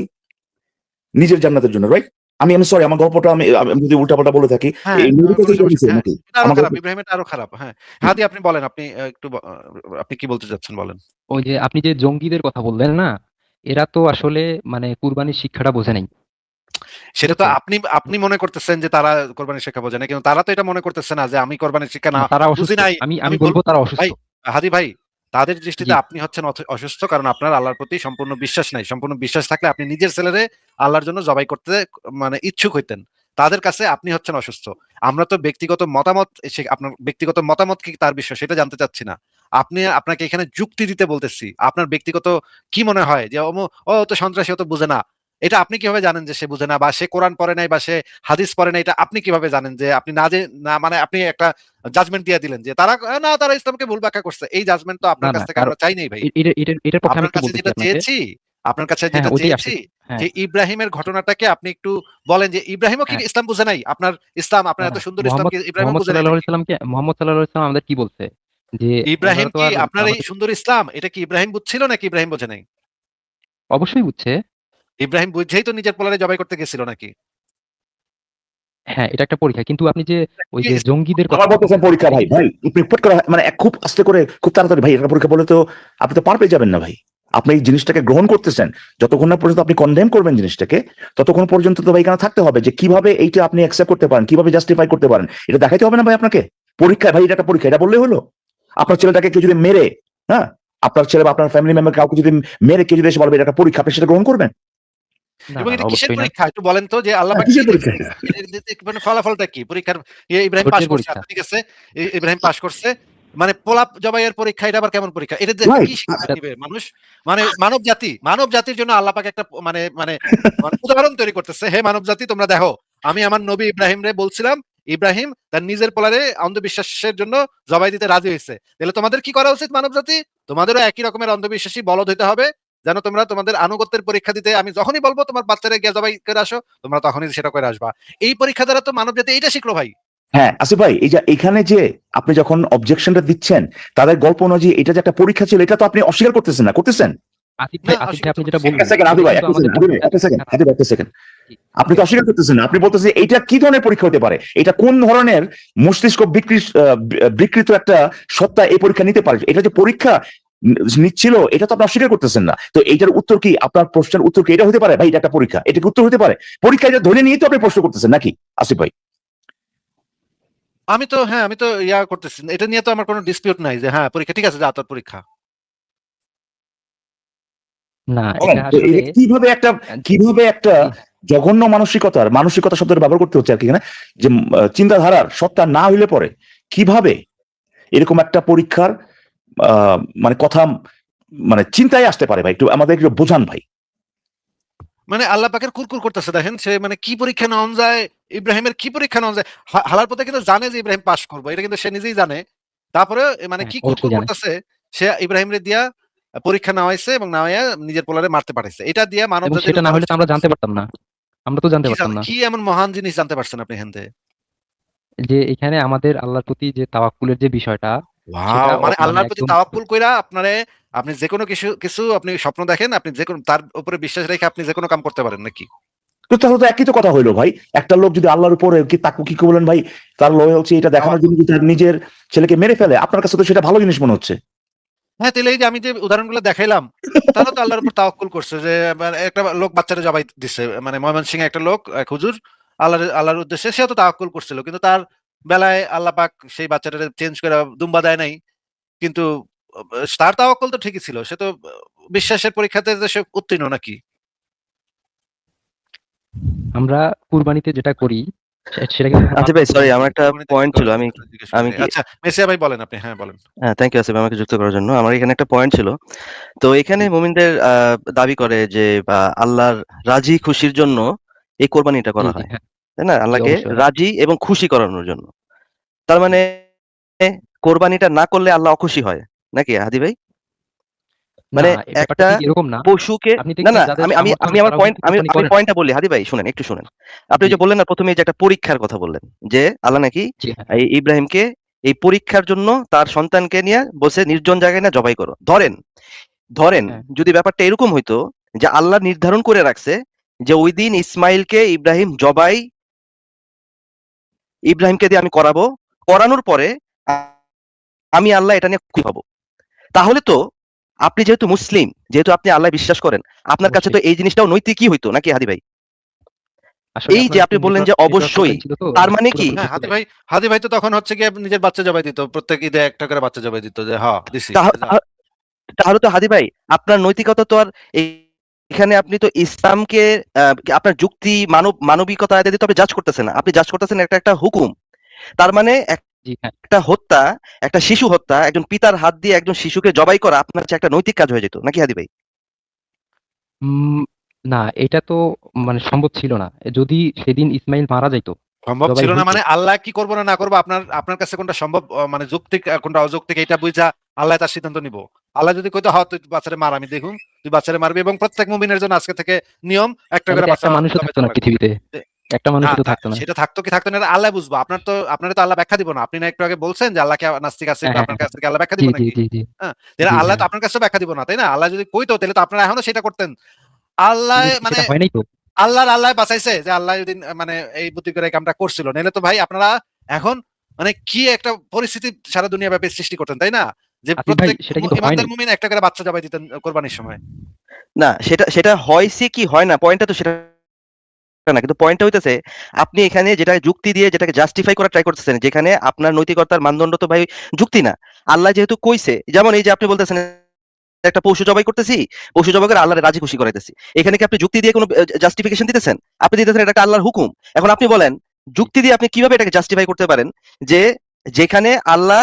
নিজের জান্নাতের জন্য, রাইট? আমি সরি, আমার গল্পটা আমি যদি উল্টাপাল্টা বলে থাকি, হ্যাঁ, এই কোনো নবীকে সমস্যা দিছে নেই। হ্যাঁ, নাকি এটা আরো আমার খারাপ, গল্প? ইব্রাহিমের আরো খারাপ। হ্যাঁ, হাদি আপনি বলেন, আপনি একটু আপনি কি বলতে চাচ্ছেন বলেন। ওই যে আপনি যে জঙ্গিদের কথা বললেন না, এরা তো আসলে মানে কুরবানির শিক্ষাটা বোঝে নাই, ঠিক সেটা তো আছে? আপনি আপনি মনে করতেছেন যে তারা কোরবানির শিক্ষা বোঝে না, কিন্তু তারা তো এটা মনে করতেছে না যে আমি কোরবানির শিক্ষা না না, তারা বুঝি অসুস্থ, নাই। আমি আমি আমি বলবো তারা অসুস্থ। ভাই, হাদি ভাই, তাদের দৃষ্টিতে জি, আপনি হচ্ছেন অসুস্থ, কারণ আপনার আল্লাহর প্রতি সম্পূর্ণ বিশ্বাস নাই। সম্পূর্ণ বিশ্বাস থাকলে আপনি নিজের ছেলেরে আল্লাহর জন্য জবাই করতে মানে ইচ্ছুক হইতেন। তাদের কাছে আপনি হচ্ছেন অসুস্থ। আমরা তো ব্যক্তিগত মতামত, আপনার ব্যক্তিগত মতামত কি তার বিষয় সেটা জানতে চাচ্ছি না। আপনাকে এখানে যুক্তি দিতে বলতেছি। আপনার ব্যক্তিগত কি মনে হয় যে ও তো সন্ত্রাসী, ও তো বুঝে না, এটা আপনি কিভাবে জানেন যে সে বুঝে না, বা সে কোরআন পড়ে নাই, বা সে হাদিস পড়ে নাই? এটা আপনি কিভাবে জানেন যে আপনি না মানে আপনি একটা জাজমেন্ট দিয়ে দিলেন যে তারা ইসলামকে ভুল ব্যাখ্যা করছে। এই জাজমেন্ট তো না, আপনার কাছ না, থেকে আমরা চাই নাই ভাই। এটার পক্ষে আমি আপনার একটু কাছে বলতেছি যেটা আপনাকে। চেয়েছি, আপনার কাছে হ্যাঁ, যেটা হ্যাঁ, ওইটাই চেয়েছি আসছে। হ্যাঁ, যে ইব্রাহিমের ঘটনাটাকে আপনি একটু বলেন যে ইব্রাহিমও কি হ্যাঁ, ইসলাম বুঝে নাই? আপনার ইসলাম, না, আপনার এত না, সুন্দর ইসলাম মোহাম্মদ কি ইব্রাহিমও মোহাম্মদ বুঝে নাই সাল্লাল্লাহু নাকি? আলাইহি সাল্লামকে, মোহাম্মদ সাল্লাল্লাহু আলাইহি সাল্লাম আমাদের কি বলছে যে ইব্রাহিম ওনারা তো কি আর আপনার এই আমাদের সুন্দর ইসলাম, এটা কি ইব্রাহিম বুঝছিল নাকি ইব্রাহিম বোঝে নাই? অবশ্যই বুঝছে। ইব্রাহিম বুঝেই তো নিজের পোলারে জবাই করতে গেছিল নাকি? হ্যাঁ, এটা একটা পরীক্ষা। কিন্তু আপনি যে ওই যে জঙ্গিদের আবার কথা বলতেছেন বলতেছেন, পরীক্ষা, ভাই ভাই আপনি ফুট করে মানে খুব আস্তে করে খুব তাড়াতাড়ি ভাই এটা পরীক্ষা বলে তো আপনি তো পার পেয়ে যাবেন না ভাই। আপনি এই জিনিসটাকে গ্রহণ করতেছেন, যতক্ষণ না পর্যন্ত আপনি কনডেম করবেন জিনিসটাকে, ততক্ষণ পর্যন্ত তো ভাই এখানে থাকতে হবে যে কিভাবে এইটা আপনি অ্যাকসেপ্ট করতে পারেন, কিভাবে জাস্টিফাই করতে পারেন, এটা দেখাইতে হবে না ভাই আপনাকে পরীক্ষায়। ভাই এটা একটা পরীক্ষা, এটা বললেই হলো? আপনার ছেলেটাকে কেউ যদি মেরে, হ্যাঁ, আপনার ছেলে বা আপনার ফ্যামিলি মেম্বার কাউকে যদি মেরে কেউ যদি এসে বলবে এটা একটা পরীক্ষা, আপনি সেটা গ্রহণ করবেন? না, এবং না, না, এটা কিসের অবশ্যই না। পরীক্ষা একটু বলেন তো, যে আল্লাহ পাক কি কিসের পরীক্ষা? মানে ফলাফলটা কি পরীক্ষার? ইব্রাহিম পাস ধৈর্যের করছে, পরীক্ষা। আচ্ছা ঠিক আছে, ইব্রাহিম পাস করছে, মানে পোলা জবাইয়ের পরীক্ষা, এটা আবার কেমন পরীক্ষা? এটা কি রাইট। শিক্ষা এটা দিবে মানুষ? মানে মানব জাতির জন্য আল্লাহ পাক একটা মানে মানে মানে উদাহরণ তৈরি করতেছে। হে মানব জাতি, তোমরা দেখো, আমি আমার নবী ইব্রাহিম রে বলছিলাম, ইব্রাহিম তার নিজের পোলারে অন্ধবিশ্বাসের জন্য জবাই দিতে রাজি হয়েছে। তাহলে তোমাদের কি করা উচিত মানব জাতি? তোমাদেরও একই রকমের অন্ধবিশ্বাসী বলদ হইতে হবে, যেন তোমরা তোমাদের আনুগত্যের পরীক্ষা দিতে আমি যখনই বলবো তোমার বাচ্চারা গিয়ে জবাই করে আসো, তোমরা তখনই সেটা করে আসবা। এই পরীক্ষা দ্বারা তো মানব জাতি এইটা শিখলো ভাই। হ্যাঁ আসিফ ভাই, এই যে এখানে যে আপনি যখন অবজেকশনটা দিচ্ছেন তাদের গল্প অনুযায়ী এটা যে একটা পরীক্ষা ছিল, এটা তো আপনি অস্বীকার করতেছেন না, করতেছেন? আসিফ না, ভাই, আপনি অস্বীকার তো যেটা করছি না। একটা বললেন সেকেন্ড এটা আদু ভাই, কিন্তু একটা আমাদের সেকেন্ড, আদু ভাই, নৈতিকতার একটা সেকেন্ড, শিক্ষা না। আদু ভাই, একটা সেকেন্ড। আপনি তো অস্বীকার করতেছেন না, আপনি বলতেছেন এটা কি ধরনের পরীক্ষা হতে পারে, এটা কোন ধরনের মস্তিষ্ক বিকৃত একটা সত্তা এই পরীক্ষা নিতে পারে, এটা যে পরীক্ষা নিচ্ছিল এটা তো আপনি অস্বীকার করতেছেন না। তো এইটার উত্তর কি, আপনার প্রশ্নের উত্তর কি এটা হতে পারে ভাই এটা একটা পরীক্ষা, এটা কি উত্তর হতে পারে? পরীক্ষা এটা ধরে নিয়ে তো আপনি প্রশ্ন করতেছেন নাকি আসিফ ভাই? আমি তো ইয়া করতেছি, এটা নিয়ে তো আমার কোনো ডিসপিউট নাই যে হ্যাঁ পরীক্ষা ঠিক আছে, যা তোর পরীক্ষা। না, বলেন এটা তো আসলে এটা কিভাবে একটা জঘন্য মানসিকতা শব্দটা ব্যবহার করতে হচ্ছে আর কি এখানে, যে চিন্তাধারার সত্তা না হইলে পরে কিভাবে এরকম একটা পরীক্ষার মানে কথা মানে চিন্তায় আসতে পারে ভাই, একটু আমাদের একটু বোঝান ভাই। মানে আল্লাহ পাকের কুরকুর করতেছে, দেখেন সে মানে কি পরীক্ষা নেওয়া যায়, ইব্রাহিমের কি পরীক্ষা নেওয়া যায়। হালার পথে কিন্তু জানে যে ইব্রাহিম পাস করবো, এটা কিন্তু সে নিজেই জানে। তারপরে মানে হ্যাঁ, কি কুরকুর অবশ্যই জানে। করতেছে, সে ইব্রাহিমরে দিয়া পরীক্ষা নেওয়াইছে এবং নেওয়াইয়া নিজের পোলারে মারতে পাঠাইছে। এটা দিয়া মানব এবং জাতির সেটা না উদ্ধার হলে তো হচ্ছে। আমরা জানতে পারতাম না, আমরা তো জানতে পারতাম না কি এমন মহান জিনিস জানতে পারছেন আপনি এখান থেকে? যে এখানে আমাদের আল্লাহর প্রতি যে তাওয়াক্কুলের যে বিষয়টা, সেটা ওয়াও! মানে মানে আল্লাহর প্রতি একদম তাওয়াক্কুল কইরা আপনি যেকোনো কিছু আপনি স্বপ্ন দেখেন, আপনি যেকোনো তার উপরে বিশ্বাস রেখে আপনি যেকোনো কাম করতে পারেন নাকি? তো তাহলে তো একই তো কথা হইলো ভাই, একটা লোক যদি আল্লাহর উপরে কি তাকে কি বলেন ভাই, তার লয়ালটি এটা দেখানোর জন্য যদি তার নিজের ছেলেকে মেরে ফেলে, আপনার কাছে তো সেটা ভালো জিনিস মনে হচ্ছে। হ্যাঁ, তাহলে এই যে আমি যে উদাহরণগুলো দেখাইলাম, তারা তো আল্লাহর উপর তাওয়াক্কুল করছে যে মানে একটা লোক বাচ্চারে জবাই দিছে। মানে ময়মনসিংহে একটা লোক, এক হুজুর আল্লাহর উদ্দেশ্যে সেও তো তাওয়াক্কুল করছিল। কিন্তু তার বেলায় আল্লাহ পাক সেই বাচ্চাটারে চেঞ্জ করে দুম্বা দেয় নাই। কিন্তু তার তাওয়াক্কুল তো ঠিকই ছিল। সে তো বিশ্বাসের পরীক্ষাতে যে সে উত্তীর্ণ নাকি? আমরা কুরবানিতে যেটা করি সেটা কিন্তু আমরা আচ্ছা ভাই, বাস্তবে সরি, জানি। আমার একটা কুরবানিতে কি পয়েন্ট ছিল। করেন আমি সেটা জিজ্ঞেস আমি করি। কি আচ্ছা, মেসিয়া ভাই বলেন আপনি। হ্যাঁ, বলেন। হ্যাঁ, থ্যাংক ইউ আসিফ আমাকে যুক্ত করার জন্য। আমার এখানে একটা পয়েন্ট ছিল। তো এখানে জি। মুমিনদের দাবি করে যে আল্লাহর রাজি খুশির জন্য এই কোরবানিটা জি, করা জি, হয়, হ্যাঁ, তাই না? জি, আল্লাহকে অবশ্যই। রাজি এবং খুশি করানোর জন্য। তার জি। মানে কোরবানিটা না করলে আল্লাহ অখুশি হয় নাকি হাদি ভাই? না, মানে এই ব্যাপারটা একটা ঠিক এরকম না। পশুকে আপনি না দেখবেন না যাদের আমি আমি সামর্থ্য আমি আছে আমার তারাও পয়েন্ট কিন্তু আমি কোরবানি আমি করে না। পয়েন্টটা বলি হাদি ভাই, শুনেন একটু শুনেন। আপনি জি, যে বললেন না প্রথমে যে একটা পরীক্ষার কথা বললেন, যে আল্লাহ নাকি জি, হ্যাঁ, এই ইব্রাহিমকে এই পরীক্ষার জন্য তার সন্তানকে নিয়ে বলছে নির্জন জায়গায় না জবাই করো। ধরেন ধরেন হ্যাঁ, যদি ব্যাপারটা এরকম হইতো যে আল্লাহ নির্ধারণ করে রাখছে যে ওই দিন ইসমাইলকে ইব্রাহিমকে দিয়ে আমি করাবো, করানোর পরে আমি আল্লাহ এটা নিয়ে খুশি হব। তাহলে তো আপনি যেহেতু মুসলিম, যেহেতু আপনি আল্লাহ বিশ্বাস করেন, আপনার কাছে অবশ্যই। তো এই জিনিসটাও নৈতিকই হইতো নাকি হাদি ভাই? আসলে এই যে আপনার একটু আপনি বললেন যে নেটওয়ার্ক অবশ্যই, প্রবলেম ছিল তো তার আমি মানে কি? পুরোপুরি হ্যাঁ, বুঝতে পারিনি। হাদি ভাই তো তখন হচ্ছে গিয়ে নিজের বাচ্চা জবাই দিত। প্রত্যেক ঈদে একটা করে বাচ্চা জবাই দিত যে হ্যাঁ, দিছি। তাহ- যা। তাহ- তাহলে তো হাদি ভাই আপনার নৈতিকতা তো আর এখানে আপনি তো ইসলামকে আপনার যুক্তি মানবিকতা এটা দিয়ে তো আপনি জাজ করতেছেন না, আপনি জাজ করতেছেন একটা একটা হুকুম। তার মানে জি, হ্যাঁ। একটা হত্যা, একটা শিশু হত্যা, একজন পিতার হাত দিয়ে একজন শিশুকে জবাই করা আপনার কাছে একটা নৈতিক কাজ হয়ে যেত নাকি হাদি ভাই? উম না, এটা তো মানে সম্ভব ছিল না। যদি সেদিন ইসমাইল মারা যাইতো, সম্ভব জবাই ছিল না হইতো। মানে আল্লাহ কি করবো না করবো আপনার কাছে কোনটা সম্ভব, মানে যৌক্তিক কোনটা অযৌক্তিক এটা বুঝা আল্লাহ তার সিদ্ধান্ত নিব। আল্লাহ যদি কইতো হ্যাঁ তুই বাচ্চারে মার, আমি দেখুন তুই বাচ্চারে মারবি, এবং প্রত্যেক মুমিনের জন্য আজকে থেকে নিয়ম একটা তাহলে করে তো বাচ্চা একটা মানুষও জবাই থাকতো করা না লাগবে। পৃথিবীতে, একটা না, মানুষও তো থাকতো না। সেটা থাকতো কি থাকতো না এটা আল্লাহ বুঝবো। আপনারা তো আল্লাহ ব্যাখ্যা দিব না। আপনি না একটু আগে বলছেন যে আল্লাহকে নাস্তিক আছে, হ্যাঁ, হ্যাঁ, আপনার হ্যাঁ, কাছ থেকে আল্লাহ ব্যাখ্যা জি, দিব জি, নাকি? জি, জি, হ্যাঁ, তাহলে জি, আল্লাহ তো হ্যাঁ, আপনার কাছে ব্যাখ্যা দিব না, তাই না? আল্লাহ যদি কইতো তাহলে তো আপনারা এখনো সেটা করতেন। আল্লাহ কিন্তু মানে সেটা হয় নাই তো। আল্লাহ বাঁচাইছে যে আল্লাহ যদি মানে এই বুদ্ধি করে এই কামটা করছিল, নাহলে তো ভাই আপনারা এখন মানে কি একটা পরিস্থিতি সারা দুনিয়া ব্যাপী সৃষ্টি করতেন, তাই না? যে আসিফ ভাই, প্রত্যেক সেটা কিন্তু হয় ইমানদার নাই। মুমিন একটা করে বাচ্চা জবাই দিতেন কোরবানির সময়। না, সেটা সেটা হয়ছে কি হয় না, পয়েন্টটা তো সেটা না। কিন্তু পয়েন্টটা হইতেছে আপনি এখানে যেটা যুক্তি দিয়ে যেটাকে জাস্টিফাই করার ট্রাই করতেছেন, যেখানে আপনার নৈতিকতার মানদণ্ড তো ভাই যুক্তি না। আল্লাহ যেহেতু কইছে, যেমন এই যে আপনি বলতেছেন একটা পশু জবাই করতেছি, পশু জবাই করে আল্লাহর রাজি খুশি করাইতেছি। এখানে কি আপনি যুক্তি দিয়ে কোনো জাস্টিফিকেশন দিতেছেন? আপনি দিতেছেন এটা একটা আল্লাহর হুকুম। এখন আপনি বলেন জি, যুক্তি দিয়ে আপনি কিভাবে এটাকে জাস্টিফাই করতে পারেন যে যেখানে আল্লাহ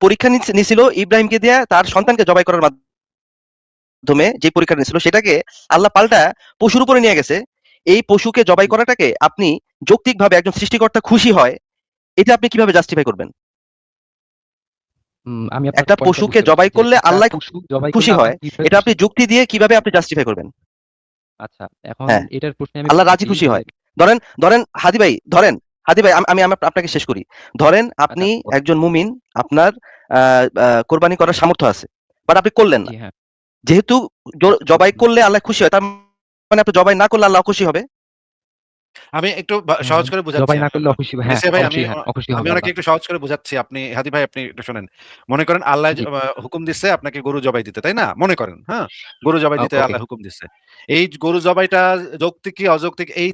পরীক্ষা নিছিল ইব্রাহিমকে দিয়ে তার সন্তানকে জবাই করার মাধ্যমে, যে পরীক্ষাটা নিছিল সেটাকে আল্লাহ পাল্টা পশুর উপরে নিয়ে গেছে। এই পশুকে জবাই জি। করাটাকে আপনি যৌক্তিকভাবে একজন সৃষ্টিকর্তা খুশি হয়, এটা আপনি কিভাবে জাস্টিফাই করবেন? আমি আপনার একটা পয়েন্টটা পশুকে বুঝতে পারছি জবাই যে করলে একটা আল্লাহ পশু জবাই খুশি করলে আল্লাহ হয়, কিভাবে এটা খুশি আপনি হয়। যুক্তি দিয়ে কিভাবে আপনি জাস্টিফাই করবেন? আচ্ছা, এখন হ্যাঁ, এটার প্রশ্নে আমি আল্লাহ রাজি বলতেছি খুশি যে হয়। ধরেন ধরেন হাদি ভাই আমি আমি আপনাকে শেষ করি। ধরেন আচ্ছা, আপনি একজন মুমিন, আপনার কোরবানি করার সামর্থ্য আছে, বাট আপনি করলেন জি, না। হ্যাঁ, যেহেতু আচ্ছা, জবাই করলে আল্লাহ খুশি হয়, তার মানে আপনি জবাই না করলে আল্লাহ খুশি হবে। আমি একটু সহজ করে জবাই বোঝাচ্ছি। না করলে অখুশি, হ্যাঁ, নিশ্চয় ভাই, অবশ্যই, হ্যাঁ, অখুশি আমি হবে ওনাকে আল্লাহ। একটু সহজ করে বোঝাচ্ছি। হাদি ভাই আপনি একটু শোনেন। মনে করেন আল্লাহ জি, হুকুম দিচ্ছে আপনাকে গরু জবাই দিতে, তাই না? মনে করেন, হ্যাঁ? গরু জবাই দিতে ওকে। আল্লাহ হুকুম দিচ্ছে। এই গরু জবাইটা যৌক্তিক কি অযৌক্তিক এই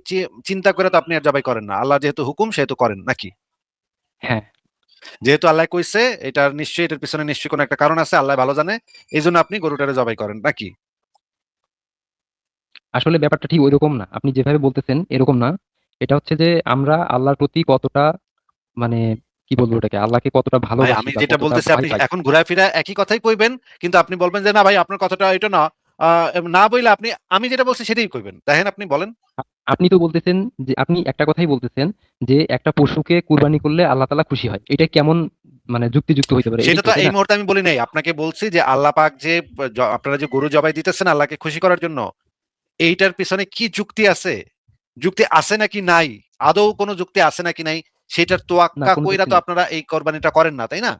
চিন্তা করে তো আপনি আর জবাই করেন না। আল্লাহ যেহেতু হুকুম সেহেতু করেন, নাকি? হ্যাঁ, যেহেতু আল্লাহ কইছে এটার পিছনে নিশ্চয়ই কোনো একটা কারণ আছে, আল্লাহ ভালো জানে। এইজন্য আপনি গরুটারে জবাই করেন, নাকি? আসলে ব্যাপারটা ঠিক ঐরকম না। আপনি যেভাবে বলতেছেন এরকম না। এটা হচ্ছে যে আমরা আল্লাহর প্রতি কতটা মানে কি বলবো এটাকে? আল্লাহকে কতটা ভাই ভালোবাসি আমি বা যেটা কতটা বলতেছি ভয় আপনি পাই। এখন ঘুরায় ফিরায় একই কথাই কইবেন, কিন্তু আপনি বলবেন যে না ভাই আপনার কথাটা এটা না। না বইলে আমি যেটা বলছি সেটাই কইবেন। দেখেন আপনি বলেন। আ আপনি তো বলতেছেন যে আপনি একটা কথাই বলতেছেন যে একটা পশুকে কুরবানি করলে আল্লাহ তাআলা খুশি হয়। এটা কেমন মানে যুক্তিযুক্ত হইতে পারে? সেটা এটাই তো, তো তাই এই না? মুহূর্তে আমি বলি নাই। আপনাকে বলছি যে আল্লাহ পাক যে আপনারা যে গরু জবাই দিতেছেন আল্লাহকে খুশি করার জন্য, এইটার পিছনে কি যুক্তি আছে? যুক্তি আছে নাকি নাই? আদৌ কোনো যুক্তি আছে নাকি নাই? সেটার না, তোয়াক্কা কোন কইরা যুক্তি তো নেই। আপনারা এই কোরবানিটা করেন না, তাই না?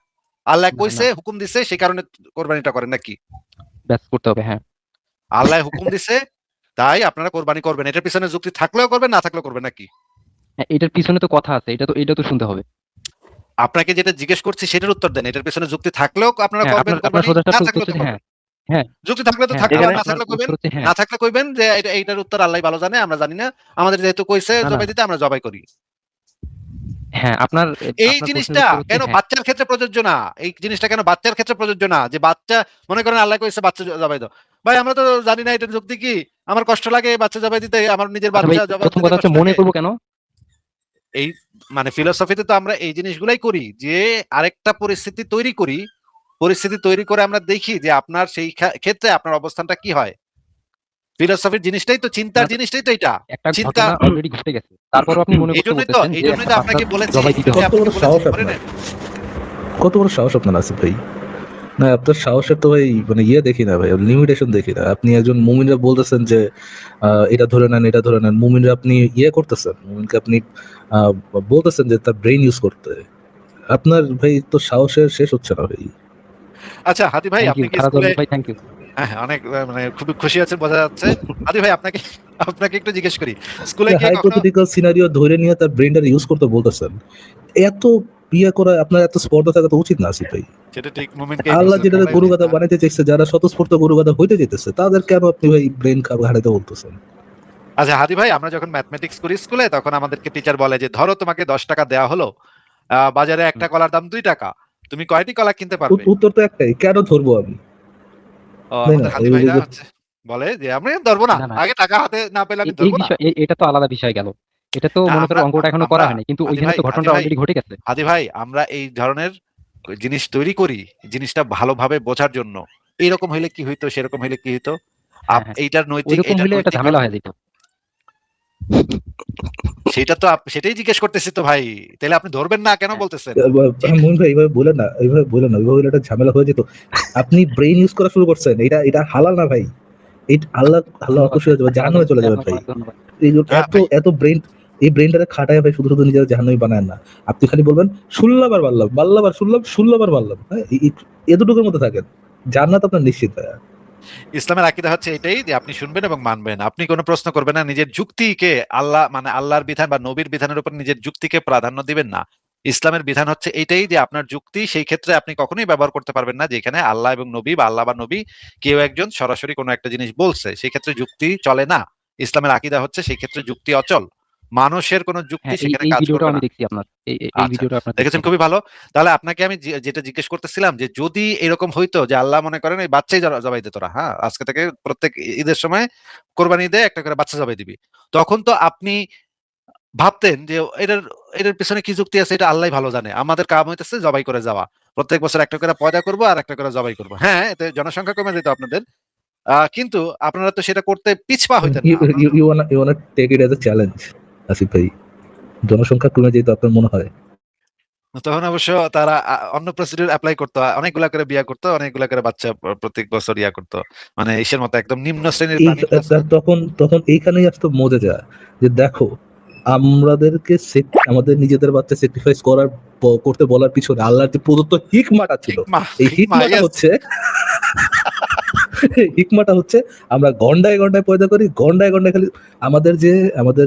আল্লাহ না, কইছে, না। হুকুম দিছে, সেই কারণে কোরবানিটা করেন, নাকি? ব্যাস করতে হবে, হ্যাঁ। আল্লাহ হুকুম দিছে, তাই আপনারা কোরবানি করবেন। এটার পিছনে যুক্তি থাকলেও করবেন, না থাকলেও করবেন, নাকি? হ্যাঁ, এটার পিছনে তো কথা আছে। এটা তো শুনতে হবে। আপনাকে যেটা জিজ্ঞেস করছি সেটার উত্তর দেন। এটার পেছনে যুক্তি থাকলেও আপনারা হ্যাঁ, করবেন আপনার কোরবানি, সোজা না সাপটা উত্তর থাকলেও হচ্ছে তো যে হ্যাঁ, করবেন। হ্যাঁ, যুক্তি থাকলে তো হ্যাঁ, থাকলো, আর এখানে না আপনার থাকলে উত্তর কইবেন। হচ্ছে হ্যাঁ। না থাকলে কইবেন যে এইটার উত্তর আল্লাহই ভালো জানে, আমরা জানি না। আমাদের যেহেতু কইছে না, না। জবাই দিতে আমরা জবাই করি। হ্যাঁ, আপনার এই আপনার প্রশ্নের জিনিসটা উত্তর হচ্ছে কেন হ্যাঁ। বাচ্চার ক্ষেত্রে প্রযোজ্য না? এই জিনিসটা কেন বাচ্চার ক্ষেত্রে প্রযোজ্য না? যে বাচ্চা মনে করেন আল্লাহ কইছে বাচ্চা জবাই দাও। ভাই আমরা তো জানি না এটার যুক্তি কি? আমার কষ্ট লাগে বাচ্চা জবাই দিতে, আমার নিজের আচ্ছা ভাই, বাচ্চা জবাই প্রথম দিতে কথা হচ্ছে কষ্ট মনে লাগে। করব কেন? এই মানে ফিলোসফিতে তো আমরা এই জিনিসগুলাই করি যে আরেকটা পরিস্থিতি তৈরি করে আমরা দেখি যে আপনার সেই ক্ষেত্রে আপনার অবস্থানটা কি হয়। ফিলোসফির জিনিসটাই তো, চিন্তার না তো, জিনিসটাই তো এটা। একটা চিন্তা ঘটনা অলরেডি ঘটে গেছে। তারপরেও আপনি মনে করতে বলতেছেন এই যে জন্যই একটা তো বাচ্চা আপনাকে বলেছি, জবাই এই দিতে জন্যই হবে। কত আপনাকে বড় বলেছি সাহস ধরে আপনার! নেন। কত বড় সাহস আপনার আসিফ ভাই! না, আপনার সাহসের তো ভাই মানে ইয়ে দেখি না ভাই, লিমিটেশন দেখি না। আপনি একজন মুমিনরা বলতেছেন যে এটা ধরে নেন, এটা ধরে নেন। মুমিনরা আপনি ইয়ে করতেছেন, মুমিনকে আপনি আহ, বলতেছেন যে তার ব্রেইন ইউজ করতে। আপনার ভাই তো সাহসের শেষ হচ্ছে না ভাই। আচ্ছা হাদি ভাই থ্যাংক আপনি ইউ কি খারাপ স্কুলে, ভাই, থ্যাংক ইউ। হ্যাঁ, হ্যাঁ, অনেক মানে খুবই খুশি আছেন বোঝা যাচ্ছে। হাদি ভাই আপনাকে একটু জিজ্ঞেস করি, স্কুলে গিয়ে কখনো হাইপোথেটিক্যাল সিনারিও ধরে নিয়ে তার ব্রেইনটা ইউজ করতে বলতেছেন। এত ইয়ে করা আপনার এত স্পর্ধা থাকা তো উচিত না আসিফ ভাই। সেটা ঠিক মুমিনকে এই আল্লাহ প্রশ্ন যেটা করাই গরু উচিত গাদা না। বানাইতে চাইছে, যারা স্বতঃস্ফূর্ত গরু গাদা হইতে যেতেছে, তাদের কেন আপনি ভাই ব্রেন হারাইতে বলতেছেন? আচ্ছা হাদি ভাই আমরা যখন ম্যাথমেটিক্স করি স্কুলে তখন আমাদেরকে টিচার বলে যে ধরো তোমাকে 10 টাকা দেওয়া হলো, বাজারে একটা কলার দাম 2 টাকা, তুমি কয়টি কলা কিনতে পারবে? উত্তর তো একটাই, কেন ধরবো আমি? তাই না? আমাদের হাদি এই ভাইরা যে হচ্ছে বলে যে আমি ধরবো না, না, না, আগে টাকা হাতে না পেলে আমি এই ধরবো না। বিষয় এটা তো আলাদা বিষয় গেল। এটা তো না, মনে করেন আমরা অঙ্কটা এখনো করা আমরা হয়নি। কিন্তু হাদি ওইখানে ভাই তো হাদি ঘটনাটা ভাই অলরেডি ঘটে গেছে। হাদি ভাই আমরা এই ধরনের জিনিস তৈরি করি জিনিসটা ভালোভাবে বোঝার জন্য। এইরকম হইলে কি হইতো, সেরকম হইলে কি হইতো। হ্যাঁ, হ্যাঁ। ঐরকম এইটার হইলে এটা নৈতিক ঝামেলা হয়ে যেত। সেটা তো সেটাই জিজ্ঞেস করতেছি তো ভাই। তাহলে আপনি ধরবেন না কেন হ্যাঁ। বলতেছেন? মোহন ভাই এইভাবে বলেন না, এইভাবে বলেন না, এইভাবে বলে একটা ঝামেলা হয়ে যেত। আপনি ব্রেন ইউজ করা শুরু করছেন, এটা হালাল না ভাই। এটা আল্লাহ আল্লাহ ধন্যবাদ অখুশি ভাই। হয়ে যাবে, আপনাকে জাহান্নামে চলে ভাই, যাবেন আপনাকে ভাই। অনেক ধন্যবাদ। এই যে হ্যাঁ এত ভাই, এত ব্রেন, এই ব্রেনটারে খাটায় ভাই শুধু শুধু নিজের জাহান্নামে বানায় না। আপনি খালি বলবেন শুনলাম আর মারলাম, মারলাম আর শুনলাম আর মারলাম, হ্যাঁ, এতটুকুর মধ্যে থাকেন, জান্নাত আপনার নিশ্চিত ভাই। ইসলামের আকীদা হচ্ছে এটাই যে আপনি শুনবেন এবং মানবেন। আপনি কোনো প্রশ্ন করবেন না, নিজের যুক্তিকে আল্লাহ মানে আল্লাহর বিধান বা নবীর বিধানের উপর নিজের যুক্তিকে প্রাধান্য দিবেন না। ইসলামের বিধান হচ্ছে এইটাই যে আপনার যুক্তি সেই ক্ষেত্রে আপনি কখনোই ব্যবহার করতে পারবেন না যেখানে আল্লাহ এবং নবী বা আল্লাহ বা নবী কেউ একজন সরাসরি কোনো একটা জিনিস বলছে, সেই ক্ষেত্রে যুক্তি চলে না। ইসলামের আকীদা হচ্ছে সেই ক্ষেত্রে যুক্তি অচল। মানুষের কোনো যুক্তি হ্যাঁ, সেখানে এই কাজ ভিডিওটাও করবে আমি না। দেখছি আপনার। এই আচ্ছা, ভিডিওটা আপনার দেখছি দেখেছেন, আমি। খুবই ভালো। তাহলে আপনাকে আমি যেটা জিজ্ঞেস করতেছিলাম যে যদি এরকম হইতো যে আল্লাহ মনে করেন এই বাচ্চাই জবাই দিত না, হ্যাঁ, আজকে থেকে প্রত্যেক ঈদের সময় কোরবানি ঈদে একটা করে বাচ্চা জবাই দিবি, তখন তো আপনি ভাবতেন যে এটার এটার পেছনে কি যুক্তি আছে এটা আল্লাহই ভালো জানে, আমাদের কাম হইতেছে জবাই করে যাওয়া, প্রত্যেক বছর একটা করে পয়দা করব আর একটা করে জবাই করব, হ্যাঁ, এতে জনসংখ্যা কমে যেত আপনাদের। কিন্তু আপনারা তো সেটা করতে পিছপা হইতেন না, আপনারা তো you wanna take it as a challenge Asif ভাই? জনসংখ্যা কমে যেত আপনার মনে হয়? তখন অবশ্য তারা অন্য প্রসিডিউর অ্যাপ্লাই করতো, অনেকগুলা করে বিয়া করতো, অনেকগুলা করে বাচ্চা প্রত্যেক বছর ইয়া করতো, মানে ইসের মতো একদম নিম্ন শ্রেণীর এই প্রাণী আছে। তখন তখন এইখানেই আসতো মজে যা, যে দেখো আমাদেরকে আমাদের নিজেদের বাচ্চা স্যাক্রিফাইস করতে বলার পিছনে আল্লাহর যে প্রদত্ত হিকমাটা ছিল, হিকমা, এই হিকমা, হিকমাটা yes. হচ্ছে হিকমাটা হচ্ছে আমরা গন্ডায় গন্ডায় পয়দা করি, গন্ডায় গন্ডায় খালি আমাদের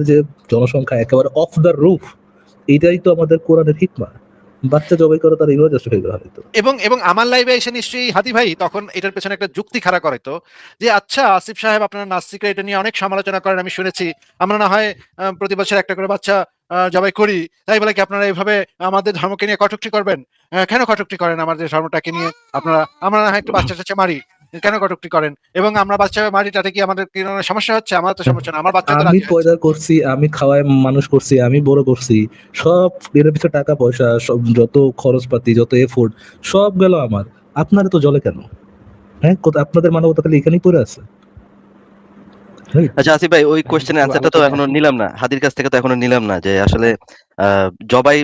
যে জনসংখ্যা একেবারে অফ দ্য রুফ, এটাই তো আমাদের কোরআনের হিকমা। বাচ্চা জবাই করে তার এইভাবে জাস্টিফাই করা হয়তো। এবং আমার লাইভে এসে নিশ্চয়ই হাদি ভাই তখন এটার পেছনে একটা যুক্তি খাড়া করাইতো যে আচ্ছা আসিফ সাহেব আপনারা নাস্তিকরা এটা নিয়ে অনেক সমালোচনা করেন আমি শুনেছি, আমরা না হয় প্রতি বছর একটা করে বাচ্চা জবাই করি, তাই বলে কি আপনারা এইভাবে আমাদের ধর্মকে নিয়ে কটূক্তি করবেন? কেন কটূক্তি করেন আমাদের ধর্মটাকে নিয়ে? আমরা না হয় একটু বাচ্চা টাচ্চা মারি, কেন কটূক্তি করেন? এবং আমরা বাচ্চা মারি, তাতে কি আমাদের কি কোনো সমস্যা হচ্ছে? আমার তো সমস্যা না, আমার বাচ্চা তো আমি রাজি হয়েছে। পয়দা করছি, আমি খাওয়ায় মানুষ করছি, আমি বড় করছি, সব এর পিছনে টাকা পয়সা, সব যত খরচপাতি, যত এফোর্ট, সব গেল আমার। আপনারা তো জলে কেন? হ্যাঁ, আপনাদের মানবতা তাহলে এখানেই পড়ে আছে। আচ্ছা আসিফ ভাই, ওই কোশ্চেনের একটু অ্যান্সারটা তো আলোচনায় এখনো আসি। নিলাম না, হাদির কাছ থেকে তো এখনো নিলাম না যে আসলে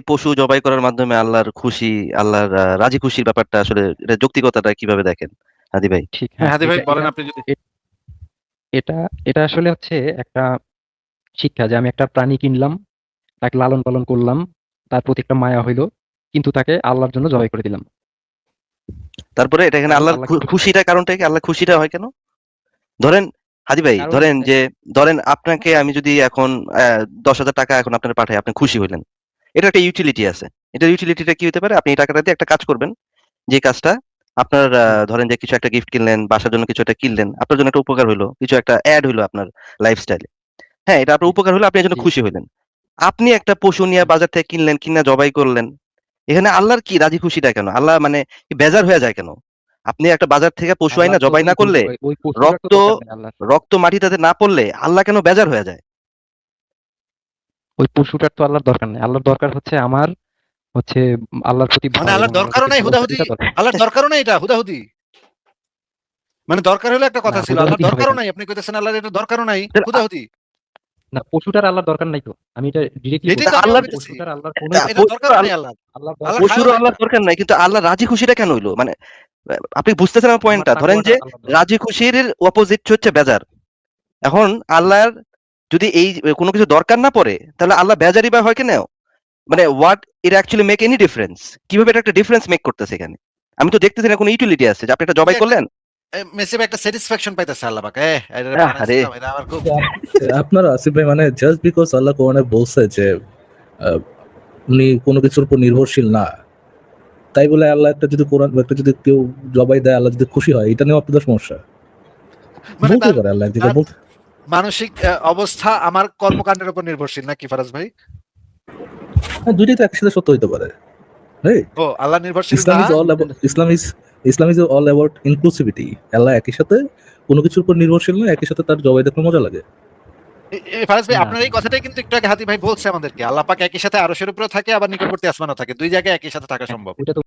পশু জবাই করার মাধ্যমে আল্লাহর খুশি, আল্লাহর রাজি খুশির ব্যাপারটা আসলে এটা যৌক্তিকতাটা কিভাবে দেখেন হাদি ভাই? ঠিক, হ্যাঁ হাদি ভাই এটা বলেন এটা আপনি যদি। এটা এটা আসলে হচ্ছে একটা শিক্ষা যে আমি একটা প্রাণী কিনলাম, তাকে লালন পালন করলাম, তার প্রতি একটা মায়া হইলো, কিন্তু তাকে আল্লাহর জন্য জবাই করে দিলাম। তারপরে এটা এখানে কারণ আল্লাহর আল্লাহ কিন্তু খুশি। খুশিটা, কারণটা কি? আল্লাহ খুশিটা হয় কেন? ধরেন হাদি ভাই, কারণ ধরেন আপনাকে আমি যদি এখন 10,000 টাকা এখন আপনার পাঠাই, আপনি খুশি হইলেন, এটা একটা ইউটিলিটি আছে। এটা ইউটিলিটিটা কি হতে পারে? আপনি এই টাকাটা দিয়ে একটা কাজ করবেন, যে কাজটা আপনার ধরেন যে কিছু একটা গিফট কিনলেন, বাসার জন্য কিছু একটা কিনলেন, আপনার জন্য একটা উপকার হইলো, কিছু একটা অ্যাড হইলো আপনার লাইফস্টাইলে। হ্যাঁ, এটা আপনার জি, উপকার হলো, আপনি এর জন্য জি, খুশি হইলেন। আপনি একটা পশু নিয়ে জি। বাজার থেকে কিনলেন, কিনা জবাই করলেন। এখানে আল্লাহর কি রাজি খুশিটা কেন? আল্লাহ মানে কি বেজার হয়ে যায় কেন? আপনি একটা বাজার থেকে পশু আইনা আল্লাহর তো জবাই না করলে, ওই পশুটার তো রক্ত দরকার নেই আল্লাহর। রক্ত মাটিটাতে না পড়লে আল্লাহ কেন বেজার হয়ে যায়? ওই পশুটার তো আল্লাহর দরকার নেই। আল্লাহর দরকার হচ্ছে আমার হচ্ছে আল্লাহর প্রতি মানে ভয় এবং আল্লাহর আল্লাহর দরকারও প্রতি নাই ভালোবাসা, হুদাহুদি, এটা দরকার। আল্লাহর দরকারও নাই এটা হুদাহুদি। মানে দরকার হলে একটা না, কথা ছিল, আল্লাহর হুদাহুদি হবে দরকারও কেন? নাই, আপনি কইতেছেন আল্লাহর এটা দরকারও নাই, তাহলে হুদাহুদি। না, পশুটার আল্লাহর দরকার নাই তো। আমি এটা ডিরেক্টলি এটাই তো বলছি আমিও আল্লাহর যে কইতেছি, পশুটার আল্লাহর কোনো এটা দরকার নেই। দরকারও নাই আল্লাহর, আল্লাহর আল্লাহ দরকার খায়ও পশুরও না এটা। আল্লাহর দরকার নাই, কিন্তু আল্লাহ রাজি খুশিটা কেন হইলো? মানে আপনি বুঝতেছেন আমার আমার পয়েন্টটা? ধরেন তাকওয়াটা যে আল্লাহর দরকার। রাজি খুশির অপোজিট হচ্ছে বেজার। এখন আল্লাহর যদি এই কোনো কিছু দরকার না পড়ে, তাহলে আল্লাহ বেজারি বা হয় কেন? মানে what it actually make any difference? কিভাবে এটা একটা ডিফারেন্স মেক করতেছে এখানে? আমি তো দেখতেছি না কোনো ইউটিলিটি আছে যে আপনি এটা ওই যে জবাই একটা করলেন। মেসি একটা স্যাটিসফ্যাকশন পাইতেছে আল্লাহ পাক, এটা আরে বানাইছিলাম, এটা আমার খুব। আপনারা আসিফ ভাই, মানে জাস্ট বিকজ আল্লাহ কোরআনে বলছে যে আহ, উনি কোনো কিছুর উপর নির্ভরশীল না, তাই বলে আল্লাহ একটা যদি কেউ জবাই দেয়, আল্লাহ যদি খুশি হয়, এটা নিয়ে আপনাদের সমস্যা? মানে বলতে তার পারে আল্লাহ একদিকে তার বলতে। মানসিক অবস্থা আমার কর্মকাণ্ডের উপর নির্ভরশীল নাকি ফারাজ ভাই? হ্যাঁ, দুইটাই তো একসাথে সত্য হইতে পারে। ও আল্লাহ নির্ভরশীল ইসলাম না। Is all about Islam is all about inclusivity. আল্লাহ একই সাথে কোনো কিছুর উপর নির্ভরশীল না, একই সাথে তার জবাই দেখলে মজা লাগে। ফারাজ ভাই না, আপনার এই কথাটাই কিন্তু একটু আগে হাতি ভাই বলছে আমাদেরকে, আল্লাহ পাক একই সাথে আরশের উপরেও থাকে, আবার নিকটবর্তী আসমানও থাকে, দুই জায়গায় একই সাথে থাকা সম্ভব। ওটা তো